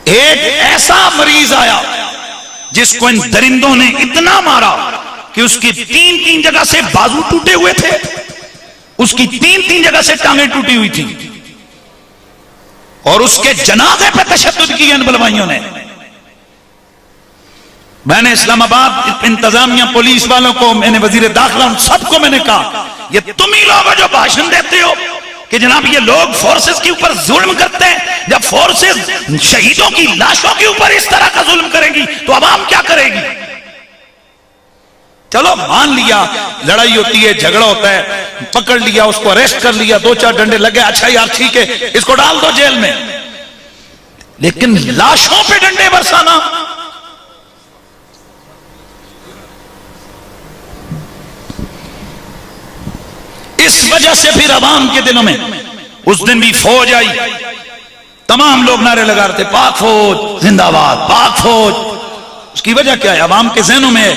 ایک ایسا مریض آیا جس کو ان درندوں نے اتنا مارا کہ اس کی 3 جگہ سے بازو ٹوٹے ہوئے تھے، اس کی 3 جگہ سے ٹانگیں ٹوٹی ہوئی تھی، اور اس کے جنازے پہ تشدد کیا ان بلوائیوں نے. میں نے اسلام آباد انتظامیہ پولیس والوں کو، میں نے وزیر داخلہ، ان سب کو میں نے کہا یہ تم ہی لوگ جو بھاشن دیتے ہو کہ جناب یہ لوگ فورسز کے اوپر ظلم کرتے ہیں، جب فورسز شہیدوں کی لاشوں کے اوپر اس طرح کا ظلم کریں گی تو عوام کیا کرے گی؟ چلو مان لیا لڑائی ہوتی ہے، جھگڑا ہوتا ہے، پکڑ لیا اس کو، اریسٹ کر لیا، 2-4 ڈنڈے لگے، اچھا یار ٹھیک ہے اس کو ڈال دو جیل میں. لیکن لاشوں پہ ڈنڈے برسانا، اس وجہ سے پھر عوام کے دلوں میں اس دن بھی فوج آئی، تمام لوگ نعرے لگا رہے تھے پاک فوج زندہ باد، پاک فوج. اس کی وجہ کیا ہے؟ عوام کے ذہنوں میں ہے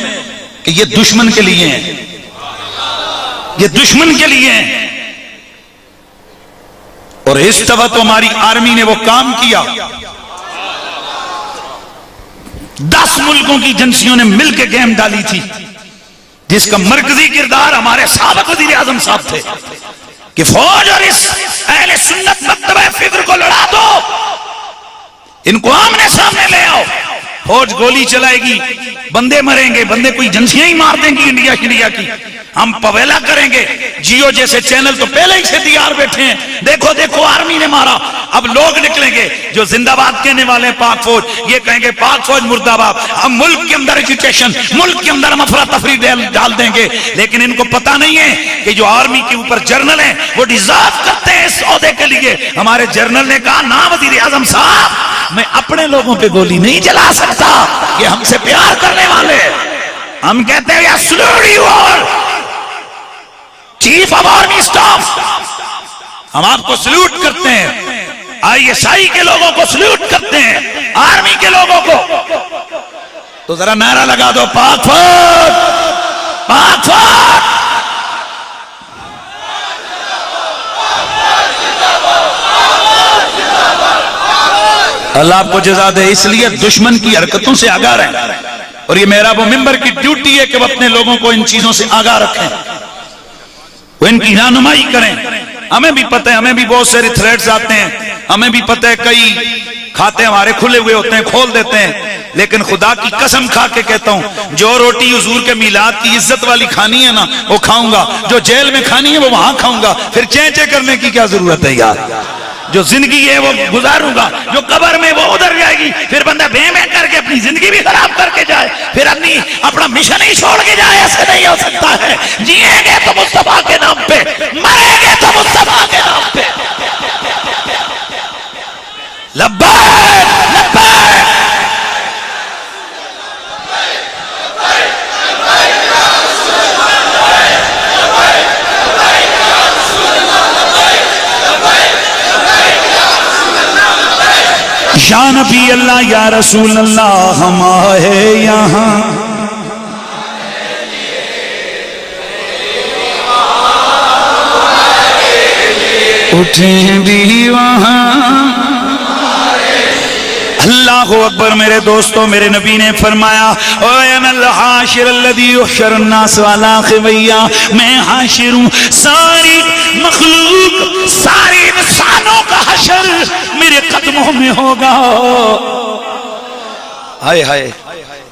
کہ یہ دشمن کے لیے ہیں، یہ دشمن کے لیے ہیں. اور اس دفعہ تو ہماری آرمی نے وہ کام کیا، 10 ملکوں کی ایجنسیوں نے مل کے گیم ڈالی تھی، جس کا مرکزی کردار ہمارے سابق وزیر اعظم صاحب تھے کہ فوج اور اس اہل سنت مکتبہ فکر کو لڑا دو، ان کو آمنے سامنے لے آؤ. فوج گولی چلائے گی، بندے مریں گے، بندے کوئی ایجنسیاں ہی مار دیں گی انڈیا کی. ہم پویلا کریں گے. جیو جیسے چینل تو پہلے ہی سے تیار بیٹھے ہیں، دیکھو دیکھو آرمی نے مارا. اب لوگ نکلیں گے جو زندہ باد کہنے والے ہیں پاک فوج، یہ کہیں گے پاک فوج مرد آباد. ہم ملک کے اندر ایجوکیشن، ملک کے اندر ہم افراتفری ڈال دیں گے. لیکن ان کو پتہ نہیں ہے کہ جو آرمی کے اوپر جرنل ہیں وہ ڈیزرو کرتے ہیں اس عہدے کے لیے. ہمارے جرنل نے کہا نا وزیر اعظم صاحب، میں اپنے لوگوں پہ گولی نہیں چلا سکتا، یہ ہم سے پیار کرنے والے. ہم کہتے ہیں چیف آف آرمی اسٹاف، ہم آپ کو سلیوٹ کرتے ہیں، ISI کے لوگوں کو سلیوٹ کرتے ہیں، آرمی کے لوگوں کو. تو ذرا نعرہ لگا دو پاک فوج، پاک فوج. اللہ آپ کو جزا دے. اس لیے دشمن کی حرکتوں سے آگاہ رہیں، اور یہ محراب و منبر کی ڈیوٹی ہے کہ وہ اپنے لوگوں کو ان چیزوں سے آگاہ رکھیں، وہ ان کی رہنمائی کریں. ہمیں بھی پتہ ہے، ہمیں بھی بہت سارے تھریٹس آتے ہیں، ہمیں بھی پتہ ہے کئی کھاتے ہمارے کھلے ہوئے ہوتے ہیں، کھول دیتے ہیں. لیکن خدا کی قسم کھا کے کہتا ہوں، جو روٹی حضور کے میلاد کی عزت والی کھانی ہے نا وہ کھاؤں گا، جو جیل میں کھانی ہے وہ وہاں کھاؤں گا. پھر چینچے کرنے کی کیا ضرورت ہے یار؟ جو زندگی ہے وہ گزاروں گا، جو قبر میں وہ ادھر جائے گی. پھر بندہ بے میں کر کے اپنی زندگی بھی خراب کر کے جائے، پھر اپنا مشن ہی چھوڑ کے جائے. ایسے نہیں ہو سکتا ہے. جیئیں گے تو مصطفیٰ کے نام پہ، مریں گے تو مصطفیٰ کے نام پہ. لبیک لبیک. یا نبی اللہ یا رسول اللہ، ہم آئے یہاں اٹھیں بھی وہاں. اللہ اکبر میرے دوستوں، میرے نبی نے فرمایا اَنَا الْحَاشِرُ الَّذِي يُحْشَرُ النَّاسُ عَلَىٰ خِوَيَّا، میں حاشر ہوں، ساری مخلوق، سارے انسانوں کا حشر میرے قدموں میں ہوگا۔ ہائے ہائے،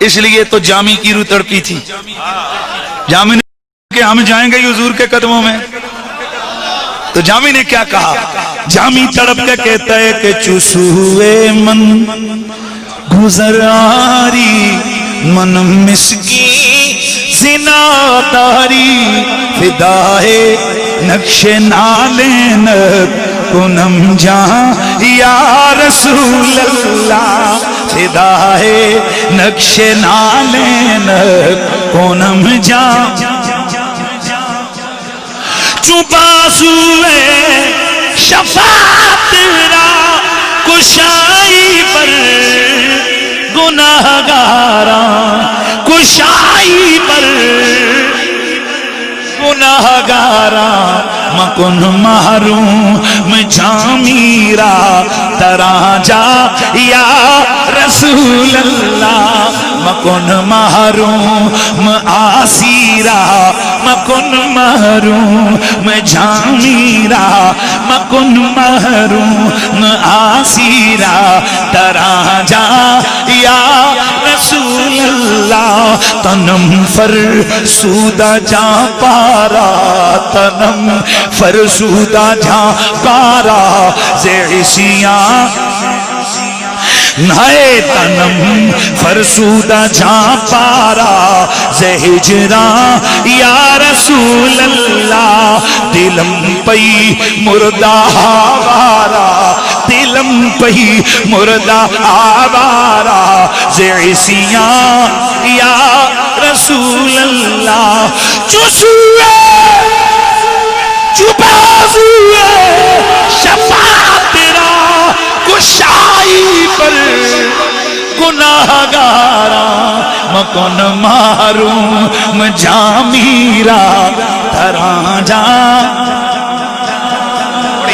اس لیے تو جامی کی روح تڑپی تھی، جامی نے کہ ہم جائیں گے حضور کے قدموں میں، تو جامی نے کیا کہا؟ جامی تڑپ کے کہتا ہے کہ چوسوے من گزراری من مسکی زناداری فدائے نقش نالین کنم جہاں یا رسول اللہ، فدائے نقش نالین کنم جہاں چوباسوے شفاعت را کشائی پر گناہگاراں، کشائی پر گناہگاراں، مکن محروم جامیرا ترا جا یا رسول اللہ، مکن محروم آسیرا، مکن محروم جامیرا، مکن محروم آسیرا ترا جا یا رسول اللہ، تنم فرسودہ جا پارا، تنم فرسودہ جا پارا زیسیاں نئے، تنم فرسودہ جا پارا زہجران یا رسول اللہ، دلم پئی مردہ آوارا، دلم پئی مردہ آوارا زیسیاں یا رسول اللہ، چوسوے چوباسوے شفاعت را کشائی پر گناہگاراں، مکن محروم جامیرا ترا جا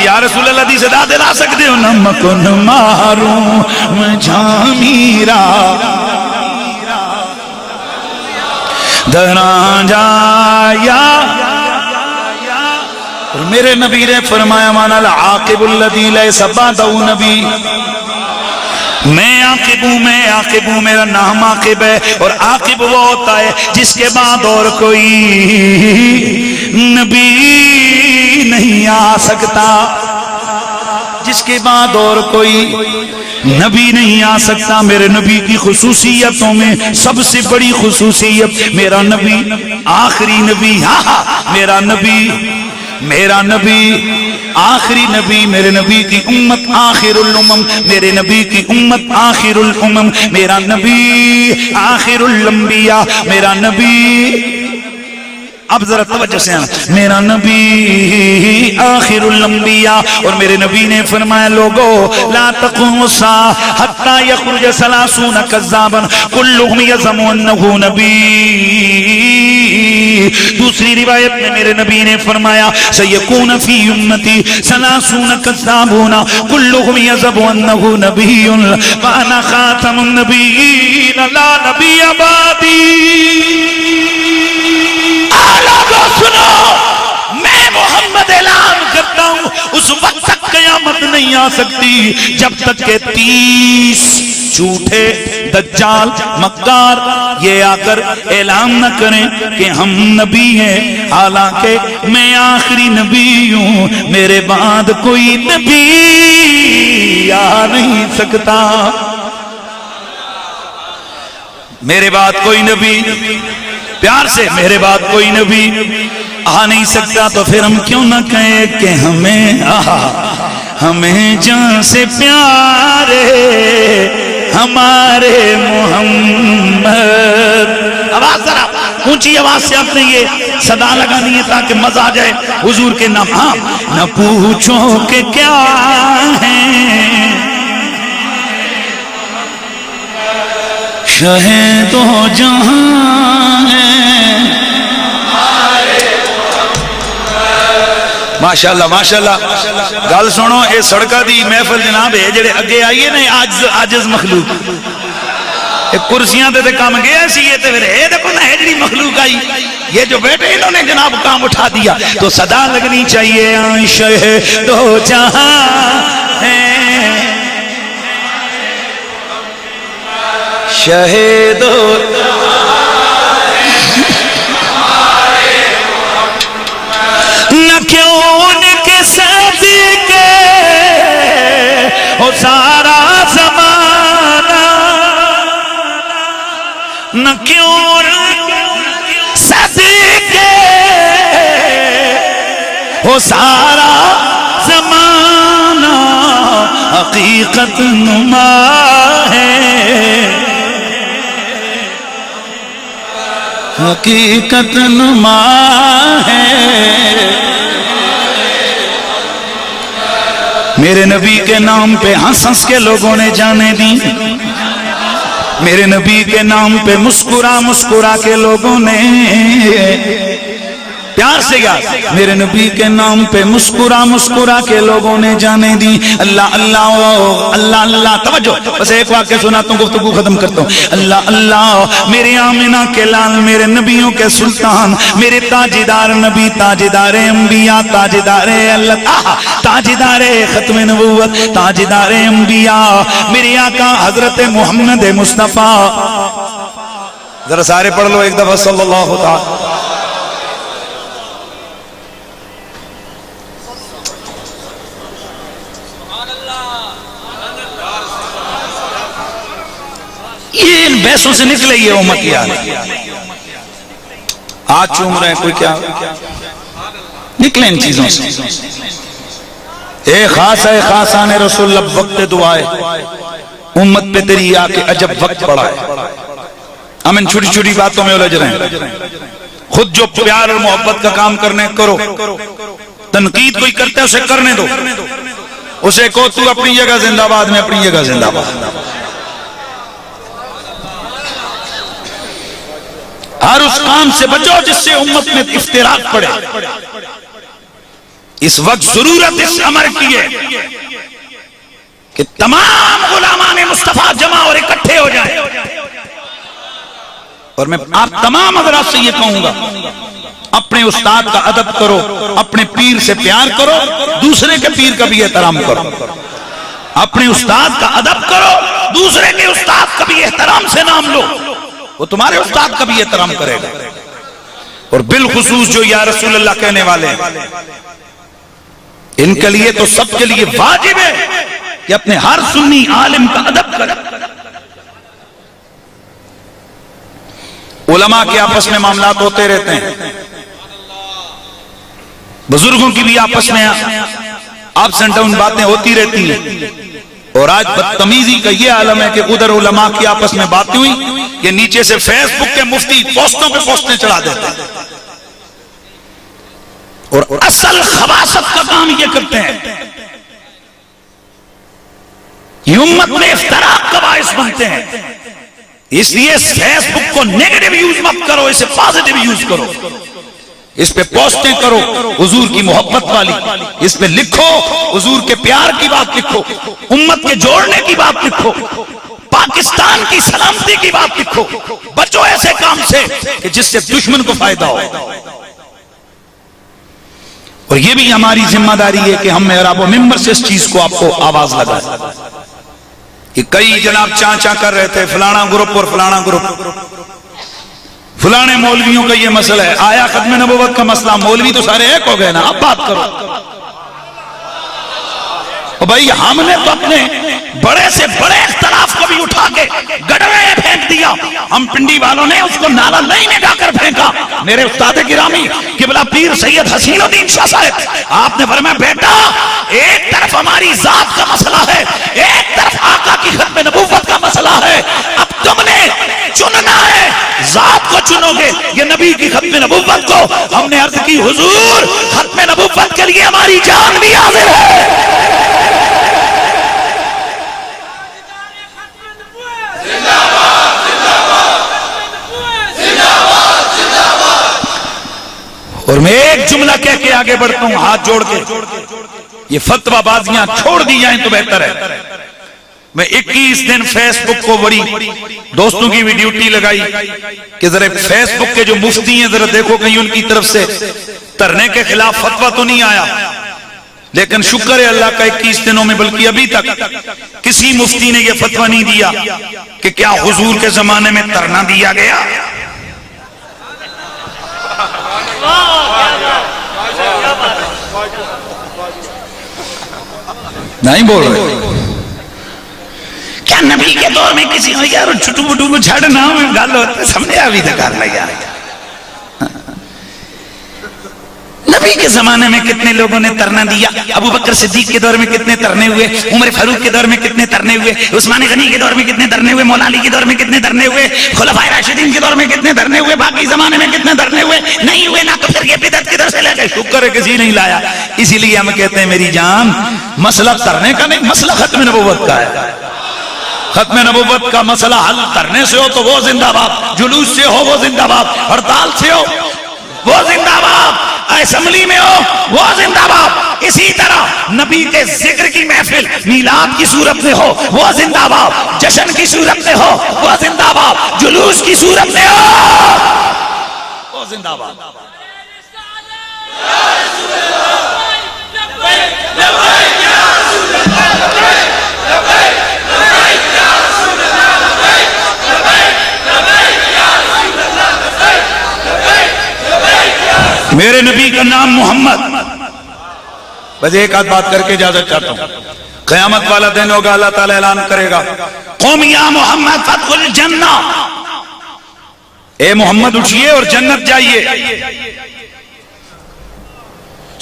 یا رسول اللہ دی صدا دلا سکتے ہو نا، مکن محروم جامیرا ترا جا یا۔ اور میرے نبی نے فرمایا مانا العاقب الذی لیس بعدہ نبی، میں عاقب ہوں، میرا نام عاقب ہے، اور عاقب وہ ہوتا ہے جس کے بعد اور کوئی نبی نہیں آ سکتا، جس کے بعد اور کوئی نبی نہیں آ سکتا۔ میرے نبی کی خصوصیتوں میں سب سے بڑی خصوصیت، میرا نبی آخری نبی، میرا نبی آخری نبی، میرے نبی کی امت آخر الامم، میرے نبی کی امت آخر الامم، میرا نبی آخر الانبیاء، میرا نبی، اب ذرا توجہ سے آنا، میرا نبی آخر الانبیاء۔ اور میرے نبی نے فرمایا لوگو لا تقوم الساعة حتى يخرج 30 كذابا كلهم يزعم انه نبی۔ دوسری روایت میں میرے نبی نے فرمایا سیکون فی امتی 30 کذابون كلهم يزعم انه نبی وانا خاتم النبیین لا نبی بعدی۔ سنو، میں محمد اعلان کرتا ہوں اس وقت تک قیامت نہیں آ سکتی جب تک کہ 30 جھوٹے دجال مکار یہ آ کر اعلان نہ کریں کہ ہم نبی ہیں، حالانکہ میں آخری نبی ہوں، میرے بعد کوئی نبی آ نہیں سکتا، میرے بعد کوئی نبی، پیار سے میرے بعد کوئی نبی آ نہیں سکتا۔ تو پھر ہم کیوں نہ کہیں کہ ہمیں جان سے پیارے ہمارے محمد۔ آواز ذرا اونچی آواز سے آپ نے یہ صدا لگانی ہے تاکہ مزہ آ جائے حضور کے نام۔ ہاں، نہ پوچھو کہ کیا ہیں شہید و جہاں ہے ماشاءاللہ ماشاءاللہ گل سنو اے سڑکہ دی محفل جناب ہے جڑے اگے آئیے نہیں عاجز مخلوق کرسیاں دے کام گیا سی یہ تے پھر اے دیکھو نا جڑی مخلوق آئی یہ جو بیٹے انہوں نے جناب کام اٹھا دیا تو صدا لگنی چاہیے شہد ہو جہاں ہے شہد ہو نہ کیوں ان کے صدقے ہو سارا زمانہ نہ کیوں صدقے ہو سارا زمانہ حقیقت نما ہے حقیقت نما ہے میرے نبی کے نام پہ ہنس ہنس کے لوگوں نے جانے دی میرے نبی کے نام پہ مسکرا مسکرا کے لوگوں نے پیار سے گیا میرے نبی کے نام پہ مسکرا مسکرا کے لوگوں نے جانے دی اللہ اللہ اللہ اللہ توجہ بس ایک واقعہ سناتا ہوں گفتگو ختم کرتا ہوں اللہ اللہ میرے آمنہ کے لال میرے نبیوں کے سلطان میرے تاجدار نبی تاجدار انبیاء تاجدار اللہ تاجدار ختم نبوت تاجدار انبیاء میرے آقا حضرت محمد مصطفیٰ ذرا سارے پڑھ لو ایک دفعہ صلی اللہ تعالی یہ ان بحثوں سے نکلے یہ امت یار آج چوم رہے ہیں کوئی کیا نکلے ان چیزوں سے اے خاص ہے خاصان رسول اللہ وقت دعائے امت پہ تیری آکے عجب وقت پڑا ہے ہم ان چھوٹی چھوٹی باتوں میں الجھ رہے ہیں خود جو پیار اور محبت کا کام کرنے کرو تنقید کوئی کرتا ہے اسے کرنے دو اسے کو تو اپنی جگہ زندہ باد میں اپنی جگہ زندہ باد ہر اس کام سے بچو جس سے امت میں افتراق پڑے اس وقت ضرورت اس امر کی ہے کہ تمام غلامان مصطفیٰ جمع اور اکٹھے ہو جائیں اور میں آپ تمام حضرات سے یہ کہوں گا اپنے استاد کا ادب کرو اپنے پیر سے پیار کرو دوسرے کے پیر کا بھی احترام کرو اپنے استاد کا ادب کرو دوسرے کے استاد کا بھی احترام سے نام لو وہ تمہارے استاد کا بھی احترام کرے گا اور بالخصوص جو یا رسول اللہ کہنے والے ہیں ان کے لیے تو سب کے لیے واجب ہے کہ اپنے ہر سنی عالم کا ادب کرے علماء کے آپس میں معاملات ہوتے رہتے ہیں بزرگوں کی بھی آپس میں آپ سینٹر ان باتیں ہوتی رہتی ہیں اور آج بدتمیزی کا یہ عالم ہے کہ ادھر علماء کی آپس میں باتیں ہوئی کہ نیچے سے فیس بک کے مفتی پوسٹوں پہ پوسٹیں چڑھا دیتے ہیں اور اصل خباثت کا کام یہ کرتے ہیں یہ امت میں افتراق کا باعث بنتے ہیں اس لیے فیس بک کو نیگیٹو یوز مت کرو اسے پازیٹو یوز کرو اس پہ پوسٹیں کرو حضور کی محبت والی اس پہ لکھو حضور کے پیار کی بات لکھو امت کے جوڑنے کی بات لکھو پاکستان کی سلامتی کی بات لکھو بچو ایسے کام سے کہ جس سے دشمن کو فائدہ ہو اور یہ بھی ہماری ذمہ داری ہے کہ ہم محراب و ممبر سے اس چیز کو آپ کو آواز لگائیں کہ کئی جناب چاں کر رہے تھے فلانا گروپ اور فلانا گروپ فلانے مولویوں کا یہ مسئلہ ہے آیا ختم نبوت کا مسئلہ مولوی تو سارے ایک ہو گئے نا اب بات کرو بھائی ہم نے تو اپنے بڑے سے بڑے اختلاف کو بھی اٹھا کے گڑوے پھینک دیا ہم پنڈی والوں نے اس کو نالا نہیں میں جا کر پھینکا میرے استاد گرامی قبلہ پیر سید حسین الدین شاہ صاحب آپ نے فرمایا بیٹا ایک طرف ہماری ذات کا مسئلہ ہے ایک طرف آقا کی ختم نبوت کا مسئلہ ہے اب تم نے چننا ہے ذات کو چنو گے یہ نبی کی ختم نبوت کو ہم نے عرض کی حضور ختم نبوت کے لیے ہماری جان بھی حاضر ہے اور میں ایک جملہ کہہ کے آگے بڑھتا ہوں ہاتھ جوڑ کے، یہ فتوی بازیاں چھوڑ دی جائیں تو بہتر ہے۔ میں 21 دن فیس بک کو بڑی دوستوں کی بھی ڈیوٹی لگائی کہ ذرا فیس بک کے جو مفتی ہیں ذرا دیکھو کہیں ان کی طرف سے دھرنے کے خلاف فتویٰ تو نہیں آیا، لیکن شکر ہے اللہ کا 21 دنوں میں بلکہ ابھی تک کسی مفتی نے یہ فتویٰ نہیں دیا کہ کیا حضور کے زمانے میں دھرنا دیا گیا۔ نہیں بول رہے کیا نبی کے دور میں کسی نے یار چھٹو بٹو کو چھڑنا میں گل ہوتا سمجھے ابھی تک کر لیا۔ نبی کے زمانے میں کتنے لوگوں نے ترنا دیا، ابو بکر صدیق کے دور میں کتنے ترنے ہوئے، عمر فاروق کے دور میں کتنے ترنے ہوئے، عثمان غنی کے دور میں کتنے ترنے ہوئے، مولا علی کے دور میں کتنے ترنے ہوئے، خلفائے راشدین کے دور میں کتنے ترنے ہوئے، باقی زمانے میں کتنے ترنے ہوئے، نہیں ہوئے نا تو پھر یہ بدعت کدھر سے لے گئے؟ شکر ہے کسی نہیں لایا۔ اسی لیے ہم کہتے ہیں میری جان مسئلہ ترنے کا نہیں، مسئلہ ختم نبوت کا ہے۔ ختم نبوت کا مسئلہ حل کرنے سے ہو تو وہ زندہ باد، جلوس سے ہو وہ زندہ باد، ہڑتال سے ہو وہ زندہ باد، اسمبلی میں ہو وہ زندہ باد۔ اسی طرح نبی کے ذکر کی محفل میلاد کی صورت میں ہو وہ زندہ باد، جشن کی صورت میں ہو وہ زندہ باد، جلوس کی صورت میں ہو وہ زندہ باد۔ میرے نبی کا نام محمد۔ بس ایک آدھ بات کر کے اجازت چاہتا ہوں، قیامت والا دن ہوگا اللہ تعالیٰ اعلان کرے گا قوم یا محمد فادخل الجنہ، اے محمد اٹھئے اور جنت جائیے۔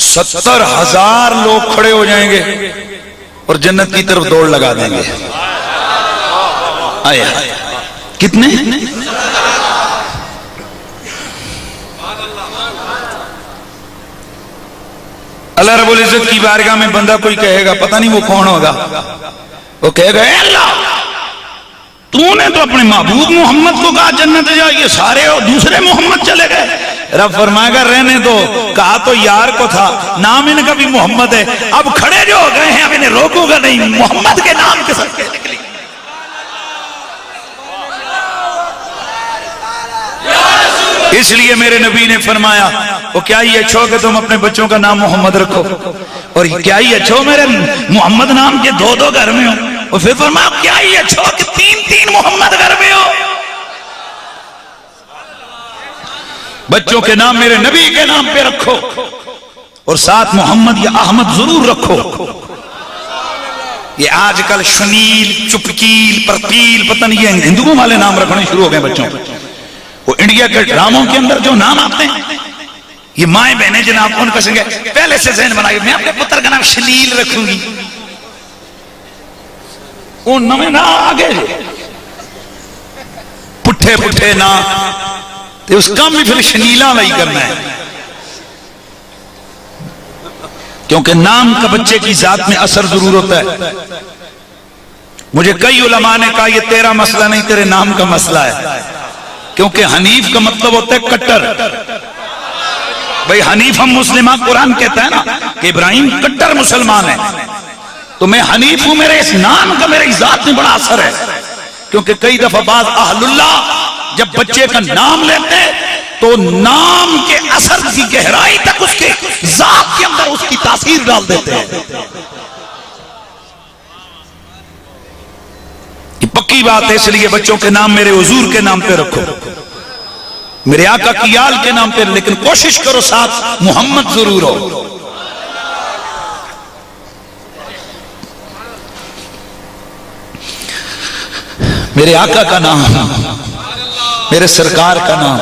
70,000 لوگ کھڑے ہو جائیں گے اور جنت کی طرف دوڑ لگا دیں گے۔ آئے کتنے؟ اللہ رب العزت کی بارگاہ میں بندہ کوئی کہے گا، پتہ نہیں وہ کون ہوگا، وہ کہے گا اے اللہ تو نے تو اپنے محبوب محمد کو کہا جنت جائیے، سارے اور دوسرے محمد چلے گئے۔ رب فرمائے گا رہنے دو، کہا تو یار کو تھا، نام ان کا بھی محمد ہے، اب کھڑے جو ہو گئے ہیں اب انہیں روکو گا نہیں، محمد کے نام کے ساتھ نکلی۔ اس لیے میرے نبی نے فرمایا وہ کیا ہی اچھو کہ تم اپنے بچوں کا نام محمد رکھو، اور کیا ہی اچھو میرے محمد نام کے 2 گھر میں ہو، اور پھر فرمایا کیا ہی اچھو کہ 3 محمد گھر میں ہو۔ بچوں کے نام میرے نبی کے نام پہ رکھو، اور ساتھ محمد یا احمد ضرور رکھو۔ یہ آج کل شنیل، چپکیل، پرتیل، پتہ نہیں یہ ہندوؤں والے نام رکھنے شروع ہو گئے بچوں کو۔ وہ انڈیا کے ڈراموں کے اندر جو نام آتے ہیں، یہ مائیں بہنیں جناب ان کا سنگے پہلے سے ذہن بنائے میں اپنے پتر کا نام شلیل رکھوں گی، ان نمیں نہ آگے پٹھے پٹھے نہ تو اس کا بھی پھر شنیلہ نہیں کرنا ہے، کیونکہ نام کا بچے کی ذات میں اثر ضرور ہوتا ہے۔ مجھے کئی علماء نے کہا یہ تیرا مسئلہ نہیں تیرے نام کا مسئلہ ہے، کیونکہ حنیف کا مطلب ہوتا ہے کٹر۔ بھئی حنیف ہم مسلمان، قرآن کہتا ہے نا کہ ابراہیم کٹر مسلمان ہے، تو میں حنیف ہوں، میرے اس نام کا میرے ذات میں بڑا اثر ہے، کیونکہ کئی دفعہ بعض اہل اللہ جب بچے کا نام لیتے تو نام کے اثر کی گہرائی تک اس کے ذات کے اندر اس کی تاثیر ڈال دیتے ہیں۔ یہ پکی بات ہے، اس لیے بچوں کے نام میرے حضور کے نام پہ رکھو، میرے آقا کی آل کے نام پہ، لیکن کوشش کرو ساتھ محمد ضرور ہو۔ میرے آقا کا نام، میرے سرکار کا نام،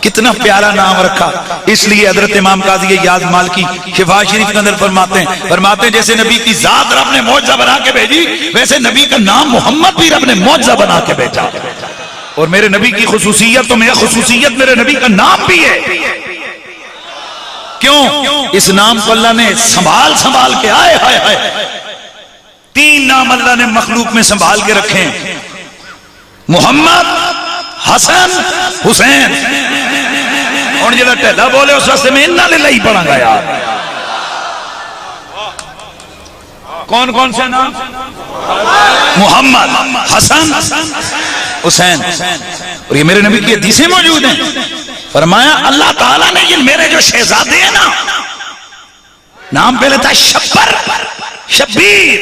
کتنا پیارا نام رکھا۔ اس لیے حضرت امام قاضی اعجاز مالکی شفا شریف کے اندر فرماتے ہیں جیسے نبی کی ذات رب نے معجزہ بنا کے بھیجی، ویسے نبی کا نام محمد بھی رب نے معجزہ بنا کے بھیجا۔ اور میرے نبی کی خصوصیت تو میرے خصوصیت میرے نبی کا نام بھی ہے۔ کیوں؟ اس نام کو اللہ نے سنبھال کے آئے ہائے ہائے 3 نام اللہ نے مخلوق میں سنبھال کے رکھے ہیں، محمد، حسن، حسین۔ اور ہوں جڑا ٹھیلا بولے اس واسطے میں انہاں لے ہی پڑھاں گا یار. کون کون سے نام؟ محمد، حسن، حسین. اور یہ میرے نبی کی حدیثیں موجود ہیں. فرمایا اللہ تعالیٰ نے یہ میرے جو شہزادے ہیں نا، نام پہلے تھا شبر، شبیر،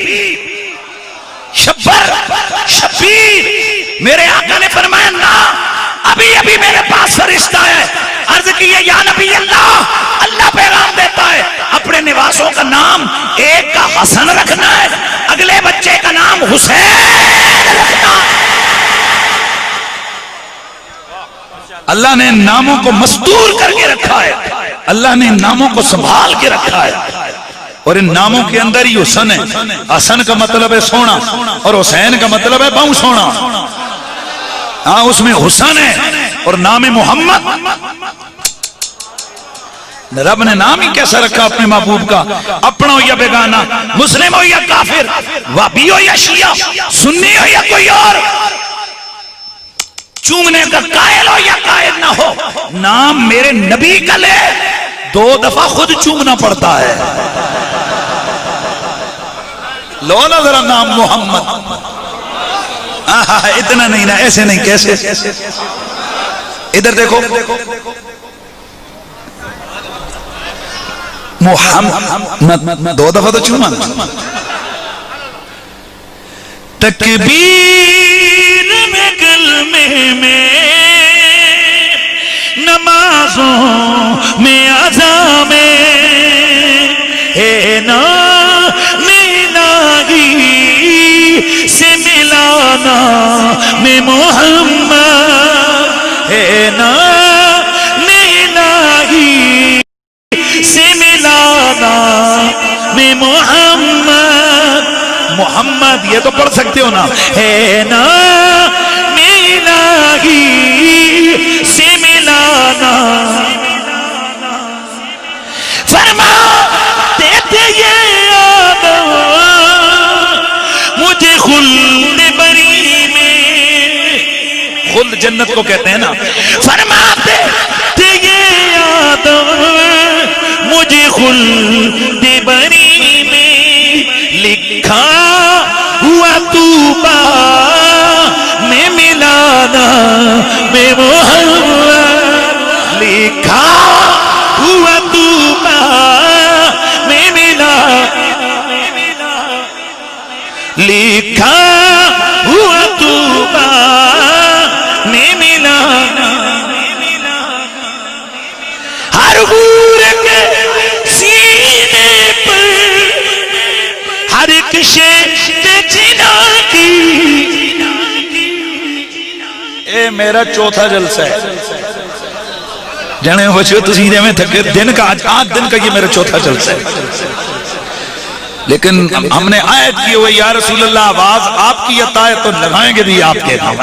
شبر، شبیر. میرے آقا نے فرمایا نا، ابھی ابھی میرے پاس فرشتہ ہے. عرض کیے یا نبی اللہ، اللہ پیغام دیتا ہے اپنے نواسوں کا نام ایک کا حسن رکھنا ہے، اگلے بچے کا نام حسین رکھنا. اللہ نے ناموں کو مستور کر کے رکھا ہے، اللہ نے ناموں کو سنبھال کے رکھا ہے، اور ان ناموں کے اندر ہی حسن ہے. حسن کا مطلب ہے سونا، اور حسین کا مطلب ہے بہو سونا. ہاں اس میں حسن ہے. اور نام محمد، رب نے نام ہی کیسا رکھا اپنے محبوب کا، اپنا ہو یا بیگانہ، مسلم ہو یا کافر، وہابی ہو یا شیعہ، سنی ہو یا کوئی اور، چومنے کا قائل ہو یا قائل نہ ہو، نام میرے نبی کا لے 2 دفعہ خود چومنا پڑتا ہے. لو نا ذرا نام محمد. اتنا نہیں نا، ایسے نہیں، کیسے؟ ادھر دیکھو، محمد 2 دفعہ تو چوما. تکبیر میں کلمے میں، نمازوں میں اذان میں، ہے نا الہی سے ملانا میں محمد، ہے نا الہی سے ملانا میں محمد. محمد یہ تو پڑھ سکتے ہو نا، ہے نا الہی سے ملانا. فرما دیتے یہ آدم مجھے خلد بری میں، خلد جنت کو کہتے ہیں نا. فرما دیتے یہ آدم مجھے خلد بری میں، لکھا ہوا طوبیٰ میں ملانا میں محمد، لکھا ہوا طوبیٰ میں ملانا، لکھا ہوا طوبیٰ میں ملانا. ہر غور کے سینے پر، ہر ایک شیخ جنا کی. اے میرا چوتھا جلسہ ہے جانے بچے تسی دے میں تھکے دن کا، آج دن کا یہ میرا چوتھا جلسہ ہے. لیکن ہم نے آیت کی ہوئی یا رسول اللہ آواز آپ کی عطا ہے تو لگائیں گے بھی آپ کے کام.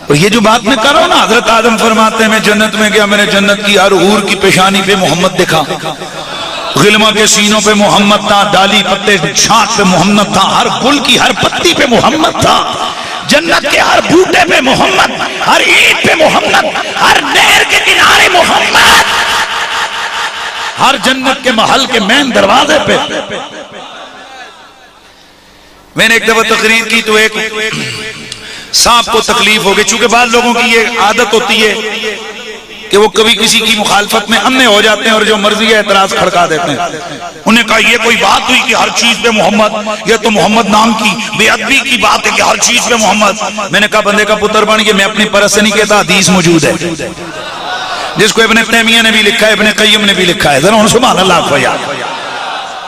اور یہ جو بات میں کر رہا ہوں نا، حضرت آدم فرماتے ہیں میں جنت میں گیا، میں نے جنت کی ہر حور کی پیشانی پہ محمد دیکھا، غلمہ کے سینوں پہ محمد تھا، ڈالی پتے چھانٹ پہ محمد تھا، ہر گل کی ہر پتی پہ محمد تھا، جنت کے ہر بوٹے پہ محمد، ہر اینٹ پہ محمد، ہر نہر کے کنارے محمد، ہر جنت کے محل کے مین دروازے پہ. میں نے ایک دفعہ تقریر کی تو ایک صاحب کو تکلیف ہو گئی، چونکہ بعض لوگوں کی یہ عادت ہوتی ہے کہ وہ کبھی کسی کی مخالفت میں اندھے ہو جاتے ہیں اور جو مرضی ہے اعتراض کھڑکا دیتے ہیں. انہیں کہا یہ کوئی بات ہوئی کہ ہر چیز پہ محمد، یہ تو محمد نام کی بے ادبی کی بات ہے کہ ہر چیز پہ محمد. میں نے کہا بندے کا پتر بن کے میں اپنی پرست سے نہیں کہتا، حدیث موجود ہے جس کو ابن تیمیہ نے بھی لکھا ہے، ابن قیم نے بھی لکھا ہے. ذرا سبحان اللہ کو یاد،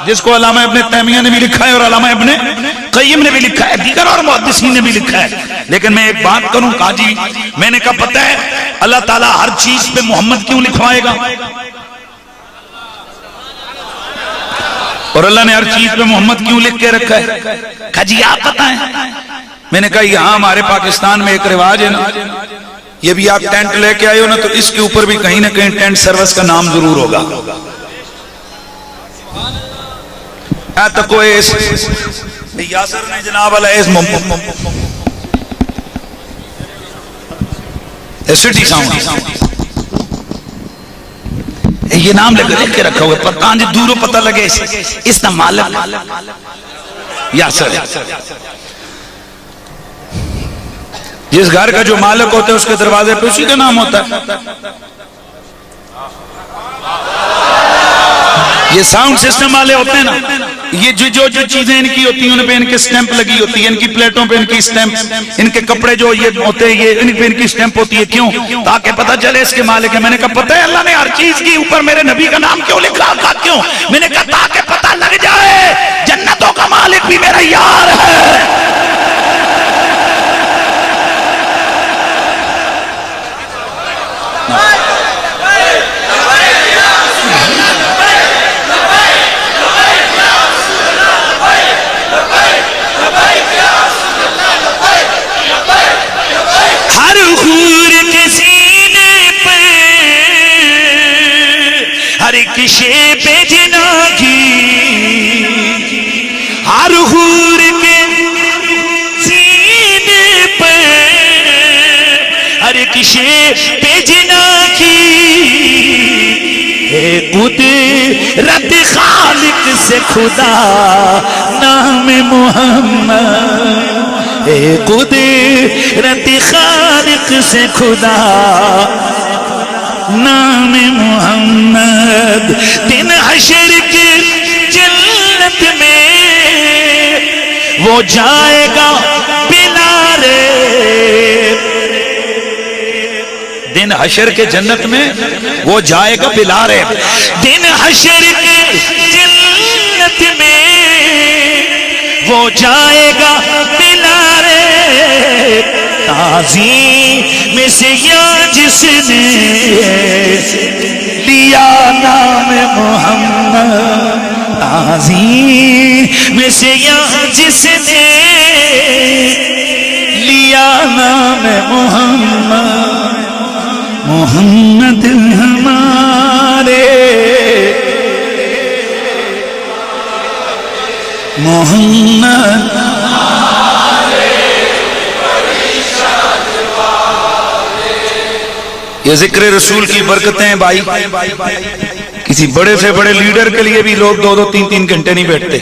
جس کو علامہ ابن تیمیہ نے بھی لکھا ہے اور علامہ ابن قیم نے بھی لکھا ہے، دیگر اور محدثین نے بھی لکھا ہے. لیکن میں ایک بات کروں قاضی، میں نے کہا پتہ ہے اللہ تعالیٰ ہر چیز پہ محمد کیوں لکھوائے گا؟ اور اللہ نے ہر چیز پہ محمد کیوں لکھ کے رکھا ہے؟ کہا جی آپ بتائیں. میں نے کہا یہاں ہمارے پاکستان میں ایک رواج ہے نا، یہ بھی آپ ٹینٹ لے کے آئے ہو نا تو اس کے اوپر بھی کہیں نہ کہیں ٹینٹ سروس کا نام ضرور ہوگا. یاسر نے جناب علیہ سٹی ساؤنڈ یہ نام لے کے رکھا ہوا ہے، پتہ دوروں پتہ لگے اس کا مالک یاسر ہے۔ جس گھر کا جو مالک ہوتا ہے اس کے دروازے پہ اسی کا نام ہوتا ہے۔ یہ ساؤنڈ سسٹم والے ہوتے ہیں نا، یہ جو چیزیں ان کی ہوتی ہیں ان پہ ان کے سٹیمپ لگی ہوتی ہے، ان کی پلیٹوں پہ ان کی سٹیمپ، ان کے کپڑے جو یہ ہوتے ہیں یہ ان پہ ان کی سٹیمپ ہوتی ہے، کیوں؟ تاکہ پتہ چلے اس کے مالک ہے۔ میں نے کہا پتہ ہے اللہ نے ہر چیز کی اوپر میرے نبی کا نام کیوں لکھا؟ کہا کیوں؟ میں نے کہا تاکہ پتہ لگ جائے جنتوں کا مالک بھی میرا یار ہے۔ ہر حور کے سینے پہ ہر ایک شیب جنا کی، ہر حور کے سینے پہ ہر ایک شیب جنا کی، اے قدرت خالق سے خدا نام محمد، اے قدرت خالق سے خدا نام محمد، دن حشر کی جنت میں وہ جائے گا بلا ریب، دن حشر کے جنت میں وہ جائے گا بلا ریب، دن حشر کے جنت میں وہ جائے گا بلا ریب، تعظیم سے یا جس نے لیا نام محمد، تعظیم سے یا جس نے لیا نام محمد، محمد ہمارے محمد یہ ذکر رسول کی برکتیں ہیں بھائی، کسی بڑے سے بڑے لیڈر کے لیے بھی لوگ 2-3 گھنٹے نہیں بیٹھتے۔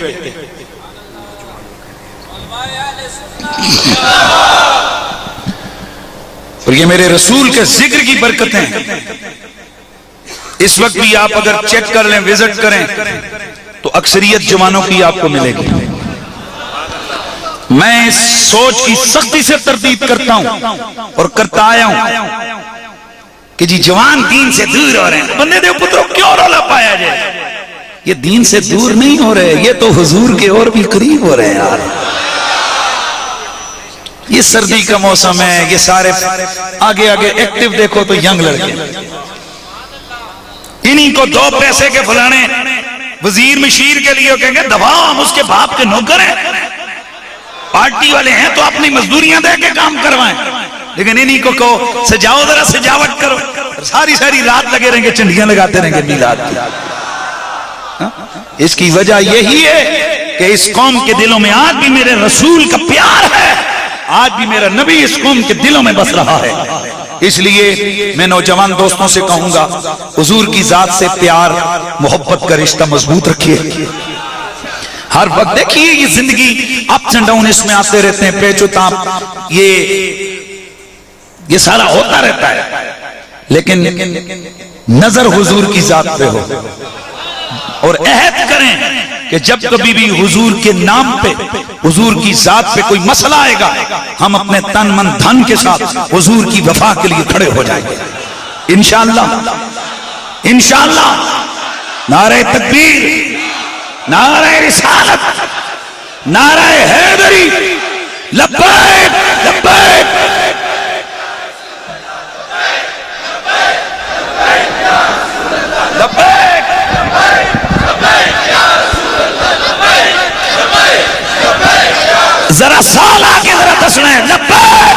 اور یہ میرے رسول کے ذکر کی برکتیں ہیں۔ اس وقت بھی آپ اگر چیک کر لیں، وزٹ کریں تو اکثریت جوانوں کی آپ کو ملے گی۔ میں اس سوچ کی سختی سے تردید کرتا ہوں اور کرتا آیا ہوں کہ جی جوان دین سے دور ہو رہے ہیں، بندے دے پتروں کیوں رولا پایا جائے؟ یہ دین سے دور نہیں ہو رہے، یہ تو حضور کے اور بھی قریب ہو رہے ہیں یار۔ یہ سردی کا موسم ہے، یہ سارے آگے ایکٹیو دیکھو تو ینگ لڑکے، انہی کو 2 پیسے کے فلانے وزیر مشیر کے لیے کہیں گے دبا، ہم اس کے باپ کے نوکر ہیں، پارٹی والے ہیں تو اپنی مزدوریاں دے کے کام کروائیں، لیکن انہی کو کہو سجاؤ، ذرا سجاوٹ کرو، ساری رات لگے رہیں گے، چنڈیاں لگاتے رہیں گے میلاد کی۔ اس کی وجہ یہی ہے کہ اس قوم کے دلوں میں آج بھی میرے رسول کا پیار ہے، آج بھی میرا نبی اس قوم کے دلوں میں بس رہا ہے۔ اس لیے میں نوجوان دوستوں سے کہوں گا حضور کی ذات سے پیار محبت کا رشتہ مضبوط رکھیے۔ ہر وقت دیکھیے یہ زندگی اپس اینڈ ڈاؤن اس میں آتے رہتے ہیں، پیچ و تاب، یہ سارا ہوتا رہتا ہے، لیکن نظر حضور کی ذات پہ ہو اور عہد کریں کہ جب کبھی بھی حضور کے نام پہ، حضور کی ذات پہ کوئی مسئلہ آئے گا، ہم اپنے تن من دھن کے ساتھ حضور کی وفا کے لیے کھڑے ہو جائیں گے انشاءاللہ۔ انشاءاللہ نعرہ تکبیر، نعرہ رسالت، نعرہ حیدری، لبیک لبیک، لبیک ذرا سال آگے ذرا تسلیں، لبیک